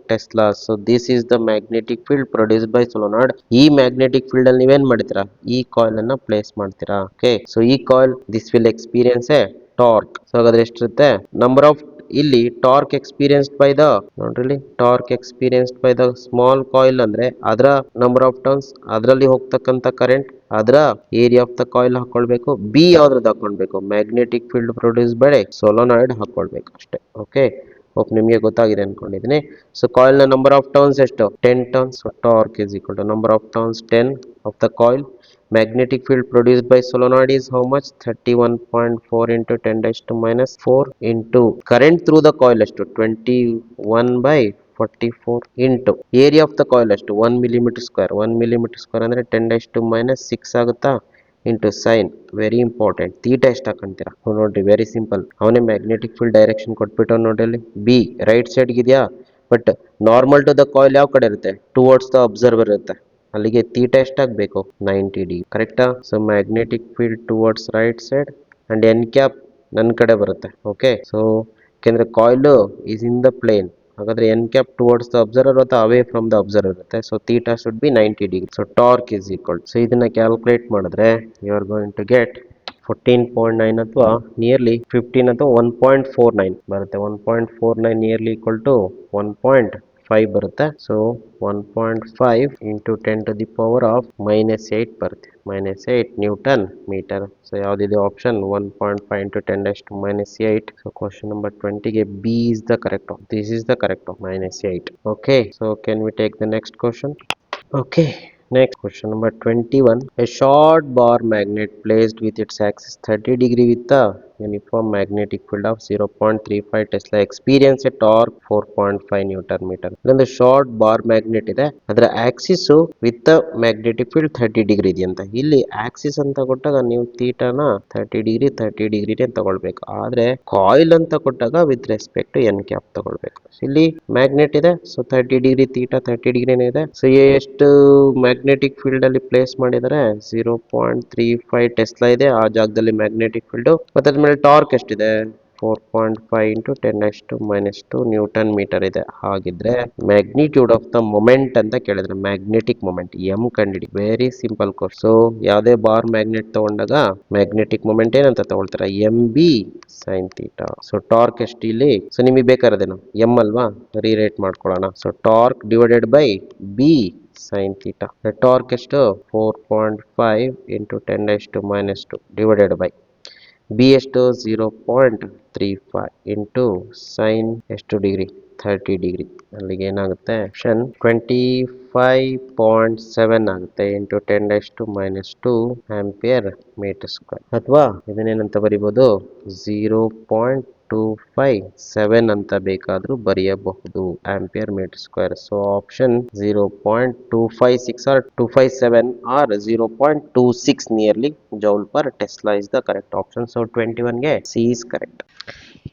tesla. So this is the magnetic field produce by solenoid. ಈ ಮ್ಯಾಗ್ನೆಟಿಕ್ ಫೀಲ್ಡ್ ಅಲ್ಲಿ ನೀವೇನ್ ಮಾಡ್ತೀರಾ, ಈ ಕಾಯಿಲ್ ಅನ್ನ ಪ್ಲೇಸ್ ಮಾಡ್ತೀರಾ. ಓಕೆ, ಸೊ ಈ coil this will experience a torque. So ಹಾಗಾದ್ರೆ ಎಷ್ಟಿರುತ್ತೆ, ನಂಬರ್ ಆಫ್, ಇಲ್ಲಿ ಟಾರ್ಕ್ ಎಕ್ಸ್ಪೀರಿಯನ್ಸ್ಡ್ ಬೈ ದ, ನೋಡ್ರಿ torque experienced by the small coil ಅಂದ್ರೆ ಅದರ ನಂಬರ್ ಆಫ್ ಟರ್ನ್ಸ್, ಅದರಲ್ಲಿ ಹೋಗ್ತಕ್ಕಂಥ ಕರೆಂಟ್, ಅದರ ಏರಿಯಾ ಆಫ್ ದ ಕಾಯಿಲ್ ಹಾಕೊಳ್ಬೇಕು. ಬಿ ಯಾವ್ದ್ರದ್ದು ಹಾಕೊಳ್ಬೇಕು, magnetic field produce by solenoid ಹಾಕೊಳ್ಬೇಕು ಅಷ್ಟೇ. ಓಕೆ, ಹೋಪ್ ನಿಮಗೆ ಗೊತ್ತಾಗಿದೆ ಅನ್ಕೊಂಡಿದ್ದೀನಿ. ಸೊ ಕಾಯಿಲ್ ನ ನಂಬರ್ ಆಫ್ ಟರ್ನ್ಸ್ ಎಷ್ಟು, 10 turns. Torque is equal to number of turns 10 of the coil. Magnetic field produced by solenoid is how much, 31.4 into 10⁻⁴ into current through the coil ಎಷ್ಟು, 21/44 into area of the coil ಎಷ್ಟು, 1 mm square. 1 mm square ಅಂದ್ರೆ 10⁻⁶ ಆಗುತ್ತಾ, into sine, very important. Theta ಎಷ್ಟು ಹಾಕಂತೀರಾ ನೋಡ್ರಿ, very simple. ಅವನೇ magnetic field direction ಕೊಟ್ಬಿಟ್ಟು ನೋಡ್ರಿ ಅಲ್ಲಿ ಬಿ ರೈಟ್ ಸೈಡ್ಗೆ ಇದೆಯಾ, but normal to the coil ಯಾವ ಕಡೆ ಇರುತ್ತೆ, ಟುವರ್ಡ್ಸ್ ದ ಅಬ್ಸರ್ವರ್ ಇರುತ್ತೆ. ಅಲ್ಲಿಗೆ ತೀಟ ಎಷ್ಟಾಗಬೇಕು, 90 ಡಿಗ್ರಿ. ಕರೆಕ್ಟಾ? So magnetic field towards right side and N cap ನನ್ನ ಕಡೆ ಬರುತ್ತೆ. ಓಕೆ, ಸೊ ಯಾಕೆಂದ್ರೆ coil is in the plane, ಹಾಗಾದ್ರೆ N cap towards the observer ಅಥವಾ ಅವೇ ಫ್ರಮ್ ದ ಅಬ್ಸರ್ವರ್ ಇರುತ್ತೆ. So theta should be 90 degree. So torque is equal, so ಇದನ್ನ calculate ಮಾಡಿದ್ರೆ you are going to get 14.9 ಅಥವಾ nearly 15 ಅಥವಾ 1.49 ಬರುತ್ತೆ. 1.49 nearly equal to 1.5 ಬರುತ್ತೆ. So 1.5 into 10⁻⁻8 ಬರುತ್ತೆ. -8 ನ್ಯೂಟನ್ ಮೀಟರ್. ಸೊ ಯಾವ್ದಿದೆ option 1.5 into 10⁻⁸. So question number 20ಗೆ B is the correct. This is the correct -8. Okay, so can we take the next question? Okay, next question number 21. A short bar magnet placed with its axis 30 degree with a uniform magnetic field of 0.35 Tesla experience a torque 4.5 Newton meter. ಇಲ್ಲೊಂದು short bar magnet ಇದೆ, ಅದರ Axis with magnetic field 30 degree ಇದೆ ಅಂತ. ಇಲ್ಲಿ axis ಅಂತ ಕೊಟ್ಟಾಗ ನೀವು ತೀಟಾನ 30 degree ತಗೊಳ್ಬೇಕು. ಆದ್ರೆ ಕಾಯಿಲ್ ಅಂತ ಕೊಟ್ಟಾಗ with respect to N cap ತಗೊಳ್ಬೇಕು. ಇಲ್ಲಿ ಮ್ಯಾಗ್ನೆಟ್ ಇದೆ, ಸೊ 30 ಡಿಗ್ರಿ ತೀಟಾ 30 ಡಿಗ್ರಿನೇ ಇದೆ. ಸೊ ಎಷ್ಟು ಮ್ಯಾಗ್ನೆಟಿಕ್ ಫೀಲ್ಡ್ ಅಲ್ಲಿ ಪ್ಲೇಸ್ ಮಾಡಿದರೆ 0.35 ಟೆಸ್ಲಾ ಇದೆ ಆ ಜಾಗದಲ್ಲಿ ಮ್ಯಾಗ್ನೆಟಿಕ್ ಫೀಲ್ಡ್. ಮತ್ತೆ ಅದ್ಮೇಲೆ ಟಾರ್ಕ್ ಎಷ್ಟಿದೆ, 4.5 ಇಂಟು 10⁻²⁻² ನ್ಯೂಟನ್ ಮೀಟರ್ ಇದೆ. ಹಾಗಿದ್ರೆ ಮ್ಯಾಗ್ನಿಟ್ಯೂಡ್ ಆಫ್ ದ ಮೊಮೆಂಟ್ ಅಂತ ಕೇಳಿದ್ರೆ ಮ್ಯಾಗ್ನೆಟಿಕ್ ಮೊಮೆಂಟ್ ಎಂ ಕಂಡಿಡಿ. Very simple course. ಸೊ ಯಾವುದೇ ಬಾರ್ ಮ್ಯಾಗ್ನೆಟ್ ತಗೊಂಡಾಗ ಮ್ಯಾಗ್ನೆಟಿಕ್ ಮೊಮೆಂಟ್ ಏನಂತ ತಗೊಳ್ತೀರಾ, M B sine theta. So torque ಎಷ್ಟು ಇಲ್ಲಿ, ಸೊ ನಿಮಗೆ ಬೇಕಾರದೇನು ಎಂ ಅಲ್ವಾ, ರೀರೇಟ್ ಮಾಡ್ಕೊಳ್ಳೋಣ. So torque divided by B sine theta. Torque ಎಷ್ಟು, 4.5 ಇಂಟು 10⁻² ಡಿವೈಡೆಡ್ ಬೈ ಬಿ ಎಷ್ಟು, 0.35 ಇಂಟು ಸೈನ್ ಎಷ್ಟು ಡಿಗ್ರಿ, 30 ಡಿಗ್ರಿ. ಅಲ್ಲಿಗೆ ಏನಾಗುತ್ತೆ ಆಪ್ಷನ್ 25.7 ಆಗುತ್ತೆ ಇಂಟು 10⁻² ಆಂಪಿಯರ್ ಮೀಟರ್ ಸ್ಕ್ವೇರ್. ಅಥವಾ ಇದನ್ನೇನಂತ ಬರಿಬೋದು, 0.257 ಅಂತ ಬೇಕಾದ್ರೂ ಬರೆಯಬಹುದು ampere metre square. So option 0.256 or 257 or 0.26 nearly joule per tesla is the correct option. So 21ಗೆ C is correct.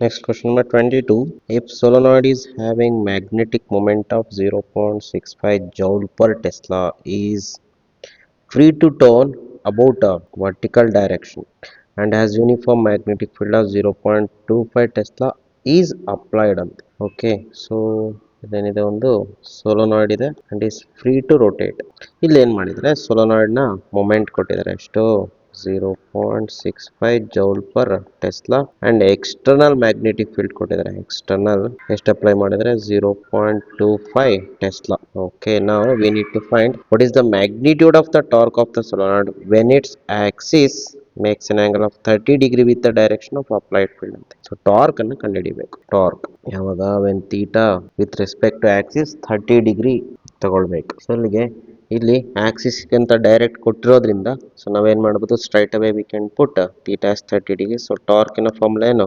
Next question number 22. If solenoid is having magnetic moment of 0.65 joule per Tesla is free to turn about a vertical direction and has uniform magnetic field of 0.25 Tesla is applied ಅಂತ. Okay, so ಇದೇನಿದೆ, ಒಂದು solenoid ಇದೆ and is free to rotate. ಇಲ್ಲಿ ಏನು ಮಾಡಿದರೆ ಸೋಲೋನಾಯ್ಡ್ನ moment ಕೊಟ್ಟಿದ್ದಾರೆ ಎಷ್ಟು, 0.65 joule per tesla and external magnetic field ಕೊಟ್ಟಿದ್ದಾರೆ. ಎಕ್ಸ್ಟರ್ನಲ್ ಎಷ್ಟು ಅಪ್ಲೈ ಮಾಡಿದರೆ 0.25 ಟೆಸ್ಲಾ. ಓಕೆ, ನಾವು we need to find what is the magnitude of the torque of the solenoid when its axis makes an angle of 30 degree with the direction of applied field ಅಂತ. So torque ಅನ್ನು ಕಂಡುಹಿಡಿಯಬೇಕು. Torque ಯಾವಾಗ, when theta with respect to axis 30 degree ತಗೊಳ್ಬೇಕು. So ಅಲ್ಲಿಗೆ ಇಲ್ಲಿ axis ಅಂತ direct ಕೊಟ್ಟಿರೋದ್ರಿಂದ so ನಾವೇನ್ ಮಾಡ್ಬೋದು, straight away we can put theta 30 degree. So ಟಾರ್ಕಿನ ಫಾರ್ಮುಲಾ ಏನು,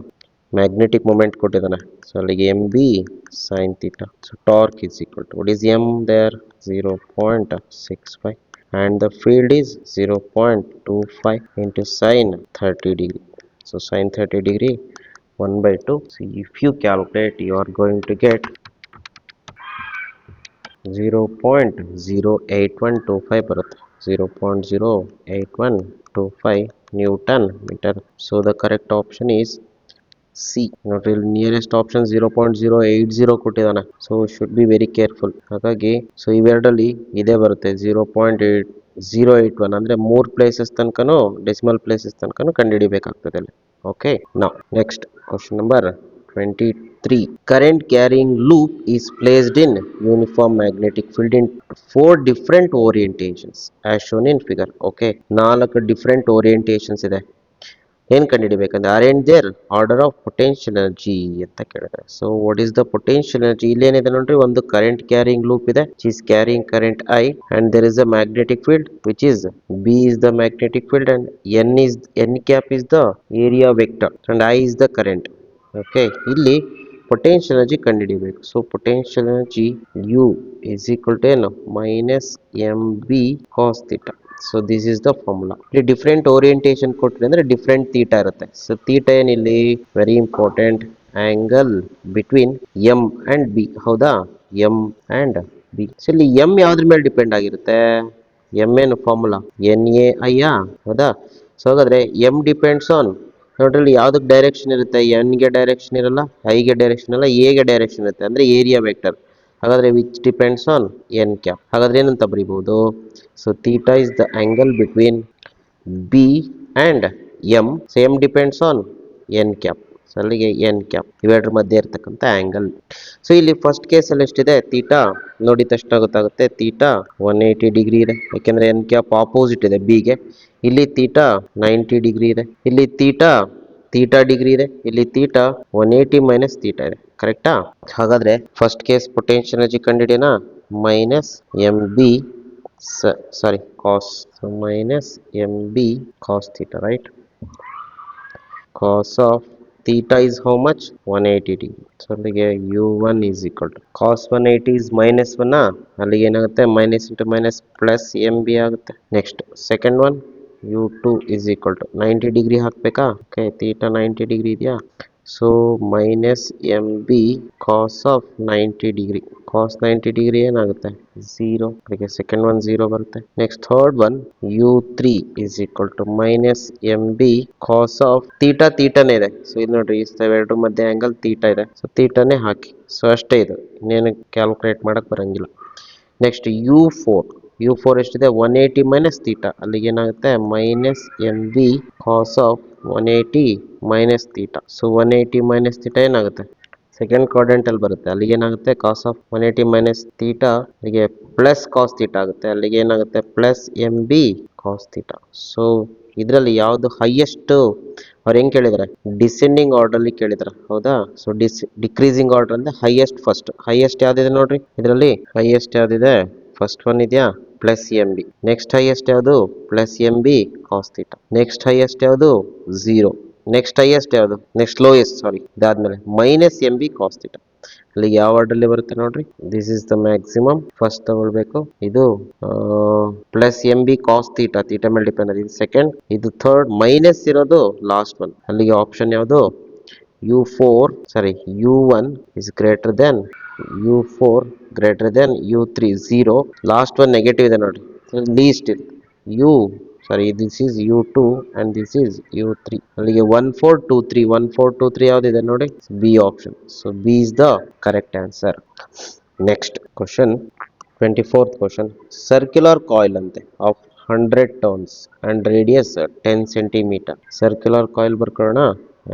ಮ್ಯಾಗ್ನೆಟಿಕ್ ಮೊಮೆಂಟ್ ಕೊಟ್ಟಿದ್ದಾನೆ. ಸೊ ಅಲ್ಲಿಗೆ M B sine theta. So torque is equal to what is M there, 0.65 and the field is 0.25 into sin 30 degree. So sin 30 degree 1/2. So if you calculate, you are going to get 0.08125 ಬರುತ್ತೆ. 0.08125 Newton metre. So the correct option is C. ನೋಡ್ರಿ, ಇಲ್ಲಿ nearest option 0.080 ಕೊಟ್ಟಿದ್ದಾನೆ. So should be very careful. ಹಾಗಾಗಿ so ಇವೆರಡಲ್ಲಿ ಇದೇ ಬರುತ್ತೆ, 0.081 ಅಂದ್ರೆ 3 places ತನಕನೂ ಡೆಸಿಮಲ್ ಪ್ಲೇಸಸ್ ತನಕನೂ ಕಂಡುಹಿಡಿಬೇಕಾಗ್ತದೆ ಅಲ್ಲಿ. Okay, now next question number 23. Current carrying loop is placed in uniform magnetic field in 4 different orientations as shown in figure. Okay, 4 different orientations ಇದೆ. ಏನು ಕಂಡುಹಿಡಿಬೇಕಂದ್ರೆ arrange their order of potential energy ಅಂತ ಕೇಳಿದ್ರೆ. So what is the potential energy, ಇಲ್ಲಿ ಏನಿದೆ ನೋಡ್ರಿ, ಒಂದು current carrying loop ಇದೆ which is carrying current I and there is a magnetic field which is B is the magnetic field and N cap is the area vector and I is the current. Okay, ಇಲ್ಲಿ potential energy ಕಂಡುಹಿಡಿಬೇಕು. So potential energy U is equal to ಏನು, -mb cos theta. So this is the formula. ಇಲ್ಲಿ different orientation ಕೊಟ್ಟರೆ ಅಂದ್ರೆ different theta ಇರುತ್ತೆ. So theta ಏನಿಲ್ಲಿ very important angle between M and B. ಹೌದಾ, M and B. So ಇಲ್ಲಿ M ಯಾವ್ದ್ರ ಮೇಲೆ ಡಿಪೆಂಡ್ ಆಗಿರುತ್ತೆ? ಎಂ ಏನು ಫಾರ್ಮುಲಾ ಎನ್ ಎ ಐ. ಹೌದಾ. ಸೊ ಹಾಗಾದ್ರೆ ಎಂ ಡಿಪೆಂಡ್ಸ್ ಆನ್, ನೋಡ್ರಿ ಯಾವ್ದಕ್ಕೆ ಡೈರೆಕ್ಷನ್ ಇರುತ್ತೆ? ಎನ್ ಗೆ ಡೈರೆಕ್ಷನ್ ಇರಲ್ಲ, ಐ ಗೆ ಡೈರೆಕ್ಷನ್ ಇರಲ್ಲ, ಎ ಗೆ ಡೈರೆಕ್ಷನ್ ಇರುತ್ತೆ, ಅಂದ್ರೆ ಏರಿಯಾ ವೆಕ್ಟರ್. ಹಾಗಾದ್ರೆ which depends on N cap. ಹಾಗಾದ್ರೆ ಏನಂತ ಬರೀಬಹುದು? So theta is the angle between B and M. So M depends on N cap. So ಅಲ್ಲಿಗೆ ಎನ್ ಕ್ಯಾಪ್ ಇವೆರಡರ ಮಧ್ಯೆ ಇರ್ತಕ್ಕಂಥ ಆಂಗಲ್. ಸೊ ಇಲ್ಲಿ ಫಸ್ಟ್ ಕೇಸಲ್ಲಿ ಎಷ್ಟಿದೆ? ತೀಟಾ ನೋಡಿದ ತಕ್ಷಣ ಗೊತ್ತಾಗುತ್ತೆ, ತೀಟಾ 180 ಡಿಗ್ರಿ ಇದೆ, ಯಾಕೆಂದ್ರೆ ಎನ್ ಕ್ಯಾಪ್ ಆಪೋಸಿಟ್ ಇದೆ ಬಿಗೆ. ಇಲ್ಲಿ ತೀಟಾ 90 ಡಿಗ್ರಿ ಇದೆ, ಇಲ್ಲಿ ತೀಟಾ ತೀಟಾ ಡಿಗ್ರಿ ಇದೆ, ಇಲ್ಲಿ ತೀಟಾ 180 ಮೈನಸ್ ತೀಟಾ ಇದೆ. ಕರೆಕ್ಟಾ? ಹಾಗಾದ್ರೆ ಫಸ್ಟ್ ಕೇಸ್ ಪೊಟೆನ್ಷಿಯಲ್ ಎನರ್ಜಿ ಕಂಡಿಡಿಯೋಣ. Minus M B sorry cos, so minus M B cos theta, right? Cos of theta is how much? 180 degree. So ಅಲ್ಲಿಗೆ u1 is equal to cos 180 is minus 1. ಅಲ್ಲಿಗೆ ಏನಾಗುತ್ತೆ? Minus into minus plus M B ಆಗುತ್ತೆ. Next second one u2 is equal to 90 degree ಹಾಕ್ಬೇಕಾ? Okay, theta 90 degree ಇದೆಯಾ? So minus M B cos of 90 degree. Cos 90 degree ಏನಾಗುತ್ತೆ? 0. ಅದಕ್ಕೆ second one 0 ಬರುತ್ತೆ. Next third one u3 is equal to minus M B cos of theta. ತೀಟಾನೇ ಇದೆ, so ಇದು ನೋಡ್ರಿ ಎರಡರ ಮಧ್ಯೆ ಆಂಗಲ್ ತೀಟಾ ಇದೆ, ಸೊ ತೀಟಾನೇ ಹಾಕಿ. ಸೊ ಅಷ್ಟೇ, ಇದು ಇನ್ನೇನು ಕ್ಯಾಲ್ಕುಲೇಟ್ ಮಾಡಕ್ ಬರಂಗಿಲ್ಲ. ನೆಕ್ಸ್ಟ್ ಯು ಫೋರ್ ಎಷ್ಟಿದೆ? 180 ಮೈನಸ್ ತೀಟಾ. ಅಲ್ಲಿಗೆ ಏನಾಗುತ್ತೆ? Minus M B cos of 180 minus theta. So 180 minus theta ಏನಾಗುತ್ತೆ? ಸೆಕೆಂಡ್ ಕ್ವಾಡ್ರೆಂಟ್ ಅಲ್ಲಿ ಬರುತ್ತೆ. ಅಲ್ಲಿಗೆ ಏನಾಗುತ್ತೆ? ಕಾಸ್ ಆಫ್ 180 ಮೈನಸ್ ತೀಟಾ ಅಲ್ಲಿಗೆ ಪ್ಲಸ್ ಕಾಸ್ ತೀಟಾ ಆಗುತ್ತೆ. ಅಲ್ಲಿಗೆ ಏನಾಗುತ್ತೆ? Plus M B cos theta. So ಇದರಲ್ಲಿ ಯಾವುದು ಹೈಯೆಸ್ಟ್? ಅವ್ರು ಹೆಂಗ್ ಕೇಳಿದಾರೆ? ಡಿಸೆಂಡಿಂಗ್ ಆರ್ಡರ್ ಅಲ್ಲಿ ಕೇಳಿದಾರೆ. ಹೌದಾ. ಸೊ ಡಿಕ್ರೀಸಿಂಗ್ ಆರ್ಡರ್ ಅಂದ್ರೆ ಹೈಯೆಸ್ಟ್ ಫಸ್ಟ್. ಹೈಯೆಸ್ಟ್ ಯಾವ್ದಿದೆ ನೋಡ್ರಿ ಇದರಲ್ಲಿ? ಹೈಯೆಸ್ಟ್ ಯಾವ್ದಿದೆ? ಫಸ್ಟ್ ಒನ್ ಇದೆಯಾ? Plus M B. Next highest ಯಾವುದು? Plus M B cos theta. Next highest ಯಾವುದು? 0. ನೆಕ್ಸ್ಟ್ ಹೈಯೆಸ್ಟ್ ಯಾವುದು? ನೆಕ್ಸ್ಟ್ ಲೋಯೆಸ್ಟ್, ಸಾರಿ, ಇದಾದ್ಮೇಲೆ minus M B cos theta. ಅಲ್ಲಿ ಯಾವ ಆರ್ಡರ್ಲಿ ಬರುತ್ತೆ ನೋಡ್ರಿ? This is the maximum. First ತಗೊಳ್ಬೇಕು. ಇದು plus M B cos theta, theta ಮೇಲೆ ಡಿಪೆಂಡ್ ಆಗಿದೆ. ಸೆಕೆಂಡ್, ಇದು ಥರ್ಡ್, ಮೈನಸ್ ಇರೋದು ಲಾಸ್ಟ್ ಒನ್. ಅಲ್ಲಿಗೆ ಆಪ್ಷನ್ ಯಾವುದು? u1 is greater than u4 greater than u3 0. Last one negative ಇದೆ ನೋಡ್ರಿ, ಲೀಸ್ಟ್ ಇದೆ. this is u2 and this is u3. ಅಲ್ಲಿಗೆ 1 4 2 3 1 4 2 3 ಯಾವ್ದಿದೆ ನೋಡಿ? B option. So B is the correct answer. Next question, 24th question. Circular coil ಅಂತೆ of 100 turns and radius 10 centimetre. Circular coil ಬರ್ಕೊಳ್ಳೋಣ.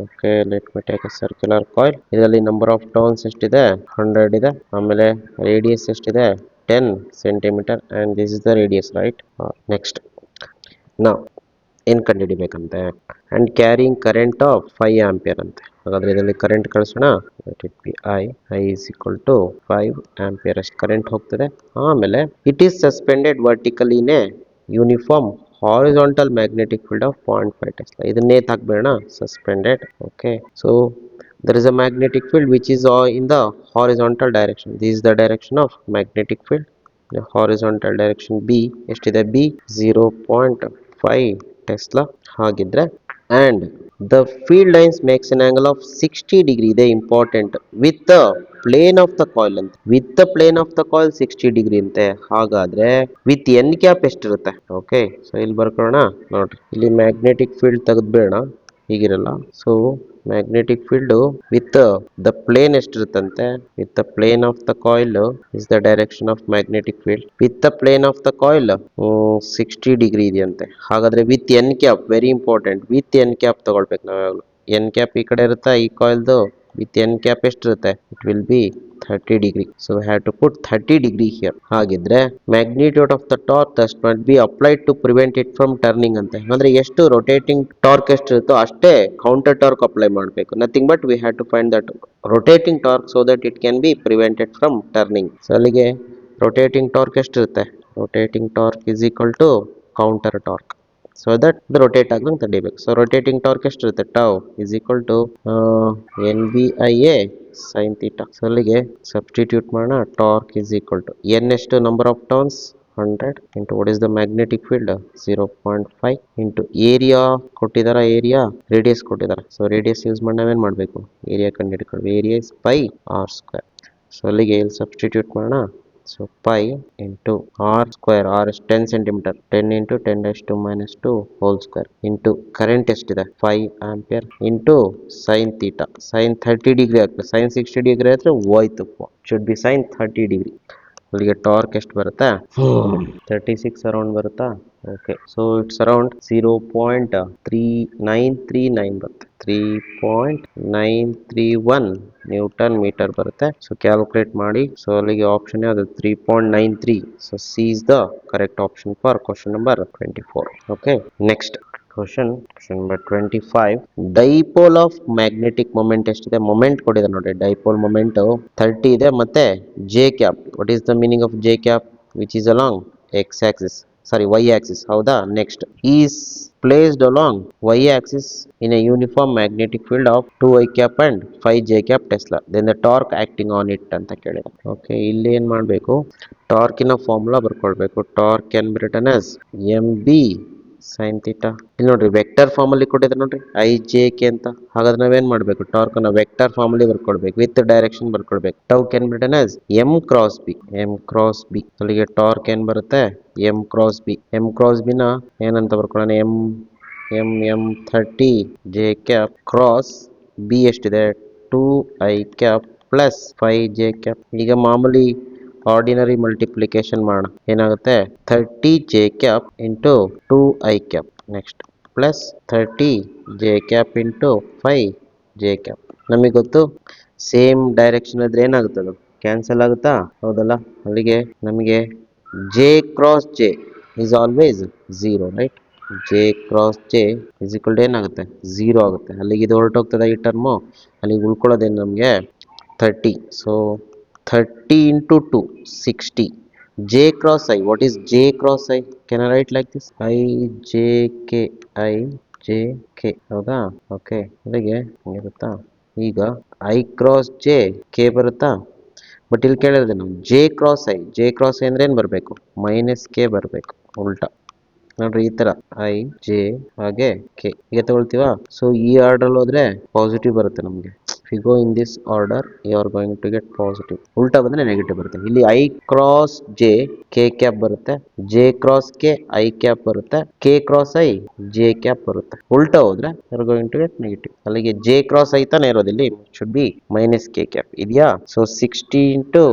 Okay, let me take a circular coil. ಇದರಲ್ಲಿ number of turns ಎಷ್ಟಿದೆ? 100 ಇದೆ. ಆಮೇಲೆ radius ಎಷ್ಟಿದೆ? 10 centimetre and this is the radius, right? Next ನಾವು ಏನು ಕಂಡುಹಿಡಿಬೇಕಂತೆ? And carrying current of 5 ampere ಅಂತೆ. ಹಾಗಾದ್ರೆ ಇದರಲ್ಲಿ ಕರೆಂಟ್ ಕಳಿಸೋಣ. Let it be I is equal to 5 ampere ಅಷ್ಟು ಕರೆಂಟ್ ಹೋಗ್ತದೆ. ಆಮೇಲೆ it is suspended vertical in a uniform horizontal magnetic field of 0.5 tesla. ಇದನ್ನೇ ಹಾಕ್ಬೇಡ, suspended. Okay, so there is a magnetic field which is in the horizontal direction. This is the direction of magnetic field. The horizontal direction B ಎಷ್ಟಿದೆ? B 0.5 Tesla. ಹಾಗಿದ್ರೆ and the field lines makes an angle of 60 degree. ಇದೆ important. with the plane of the coil ಅಂತ. with the plane of the coil 60 degree ಅಂತೆ. ಹಾಗಾದ್ರೆ with n cap ಎಷ್ಟಿರುತ್ತೆ? Okay, so ಇಲ್ಲಿ ಬರ್ಕೊಳ್ಳೋಣ. ನೋಡ್ರಿ, ಇಲ್ಲಿ ಮ್ಯಾಗ್ನೆಟಿಕ್ ಫೀಲ್ಡ್ ತೆಗೆದ್ಬೇಡ, ಹೀಗಿರಲ್ಲ. So magnetic field with the plane ಎಷ್ಟಿರುತ್ತಂತೆ? With the plane of the coil is the direction of magnetic field. With the plane of the coil 60 degree ಇದೆಯಂತೆ. ಹಾಗಾದ್ರೆ with N cap, very important, with N cap ತಗೊಳ್ಬೇಕು ನಾವು ಯಾವಾಗಲೂ. N cap ಈ ಕಡೆ ಇರುತ್ತಾ ಈ ಕಾಯಿಲ್ದು? ವಿತ್ ಎನ್ ಕ್ಯಾಪ್ ಎಷ್ಟಿರುತ್ತೆ? It will B 30 degree. So we have to put 30 degree here. ಹಾಗಿದ್ರೆ magnitude of the torque that must be applied to prevent it from turning ಅಂತ. ಅಂದ್ರೆ ಎಷ್ಟು ರೊಟೇಟಿಂಗ್ ಟಾರ್ಕ್ ಎಷ್ಟಿರುತ್ತೋ ಅಷ್ಟೇ ಕೌಂಟರ್ ಟಾರ್ಕ್ ಅಪ್ಲೈ ಮಾಡಬೇಕು. Nothing but we have to find that rotating torque so that it can be prevented from turning. So ಅಲ್ಲಿಗೆ rotating torque ಎಷ್ಟಿರುತ್ತೆ? Rotating torque is equal to counter torque. So that rotate ಆಗಂಗೆ ತಡಿಬೇಕು. So rotating torque ಎಷ್ಟಿರುತ್ತೆ? Tau is equal to N B I A sine theta. So ಅಲ್ಲಿಗೆ substitute ಮಾಡೋಣ. Torque is equal to N ಎಷ್ಟು? Number of turns 100 into what is the magnetic field 0.5 into area ಕೊಟ್ಟಿದಾರ area radius ಕೊಟ್ಟಿದಾರ so radius use ಮಾಡಿ ನಾವೇನ್ ಮಾಡಬೇಕು area ಕಂಡುಹಿಡ್ಕೊಳ್ಳಿ area is pi R square so ಅಲ್ಲಿಗೆ ಇಲ್ಲಿ ಸಬ್ಸ್ಟಿಟ್ಯೂಟ್ ಮಾಡೋಣ so pi into r square r is 10 centimeter 10 into 10 raised to minus 2 whole square into current ಎಷ್ಟಿದೆ 5 ampere into sin theta sin 30 degree ಆಗ್ತದೆ sin 60 degree ಆದ್ರೆ ಹೋಯ್ತು should be sin 30 degree ಅಲ್ಲಿಗೆ torque ಎಷ್ಟು ಬರುತ್ತೆ 36 ಅರೌಂಡ್ ಬರುತ್ತಾ okay so it's around 0.3939 ಬರುತ್ತೆ 3.931 Newton metre ಬರುತ್ತೆ ಸೊ ಕ್ಯಾಲ್ಕುಲೇಟ್ ಮಾಡಿ ಸೊ ಅಲ್ಲಿಗೆ ಆಪ್ಷನ್ ಯಾವುದು 3.93 so C is the correct option for question number 24 okay next question number 25 dipole of magnetic moment ಎಷ್ಟಿದೆ ಮೊಮೆಂಟ್ ಕೊಟ್ಟಿದೆ ನೋಡಿ dipole moment 30 ಇದೆ ಮತ್ತೆ j cap what is the meaning of j cap which is along x axis sorry y axis ಹೌದಾ next is placed along y axis in a uniform magnetic field of 2 I cap and 5 j cap tesla then the torque acting on it ಅಂತ ಕೇಳಿದೆ okay ಇಲ್ಲಿ ಏನು ಮಾಡಬೇಕು ಟಾರ್ಕಿನ formula ಬರ್ಕೊಳ್ಬೇಕು torque can be written as mb sin theta ಇಲ್ಲಿ ನೋಡ್ರಿ vector form ಅಲ್ಲಿ ಕೊಟ್ಟಿದ್ದಾರೆ ನೋಡ್ರಿ ಐ ಜೆ ಕೆ ಅಂತ ಹಾಗಾದ್ರೆ ನಾವೇನ್ ಮಾಡ್ಬೇಕು ಟಾರ್ಕ್ ಅನ್ನ ವೆಕ್ಟರ್ ಫಾರ್ಮ್ ಅಲ್ಲಿ ಬರ್ಕೊಳ್ಬೇಕು ವಿತ್ ಡೈರೆಕ್ಷನ್ ಬರ್ಕೊಳ್ಬೇಕು tau can be written as M cross B ಅಲ್ಲಿಗೆ ಟಾರ್ಕ್ ಏನ್ ಬರುತ್ತೆ ಎಂ ಕ್ರಾಸ್ ಬಿ ನ ಏನಂತ ಬರ್ಕೊಳ್ಳೋಣ M 30 J cap cross B ಎಷ್ಟಿದೆ 2 I cap plus 5 J cap ಈಗ ಮಾಮೂಲಿ ಆರ್ಡಿನರಿ ಮಲ್ಟಿಪ್ಲಿಕೇಶನ್ ಮಾಡೋಣ ಏನಾಗುತ್ತೆ 30 J cap into 2 I cap next plus 30 J cap into 5 J cap ನಮಗೆ ಗೊತ್ತು ಸೇಮ್ ಡೈರೆಕ್ಷನ್ ಇದ್ರೆ ಏನಾಗುತ್ತೆ ಅದು ಕ್ಯಾನ್ಸಲ್ ಆಗುತ್ತಾ ಹೌದಲ್ಲ ಅಲ್ಲಿಗೆ ನಮಗೆ J cross J is always zero right J cross J is equal to ಏನಾಗುತ್ತೆ ಝೀರೋ ಆಗುತ್ತೆ ಅಲ್ಲಿಗೆ ಇದು ಹೊರಟೋಗ್ತದೆ ಈ ಟರ್ಮು ಅಲ್ಲಿಗೆ ಉಳ್ಕೊಳ್ಳೋದೇನು ನಮಗೆ 30 so 30 into 2 60 j cross I what is j cross I can I write like this I j k ಹೌದಾ okay ಅಲ್ಲಿಗೆ ಇರುತ್ತಾ ಈಗ I cross j k ಬರುತ್ತಾ ಬಟ್ ಇಲ್ಲಿ ಕೇಳಿದ್ರೆ ನಾವು j cross I ಅಂದ್ರೆ ಏನು ಬರಬೇಕು ಮೈನಸ್ ಕೆ ಬರಬೇಕು ಉಲ್ಟಾ ನೋಡ್ರಿ ಈ ತರ ಐ ಜೆ ಹಾಗೆ ಕೆ ಈಗ ತಗೊಳ್ತೀವಾ ಸೊ ಈ ಆರ್ಡರ್ ಹೋದ್ರೆ ಪಾಸಿಟಿವ್ ಬರುತ್ತೆ ನಮಗೆ if you go in this order you are going to get positive ಉಲ್ಟಾ ಬಂದ್ರೆ ನೆಗೆಟಿವ್ ಬರುತ್ತೆ ಇಲ್ಲಿ I cross j k cap ಬರುತ್ತೆ j cross k I cap ಬರುತ್ತೆ k cross I j cap ಬರುತ್ತೆ ಉಲ್ಟಾ ಹೋದ್ರೆ you are going to get negative ಅಲ್ಲಿಗೆ j cross I ತಾನೇ ಇರೋದು ಇಲ್ಲಿ should be minus k cap ಇದೆಯಾ so 60 into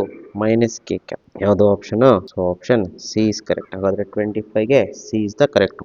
minus k cap ಯಾವುದು option so option C is correct ಹಾಗಾದ್ರೆ 25 ಗೆ ಸಿ ಇಸ್ ದ ಕರೆಕ್ಟ್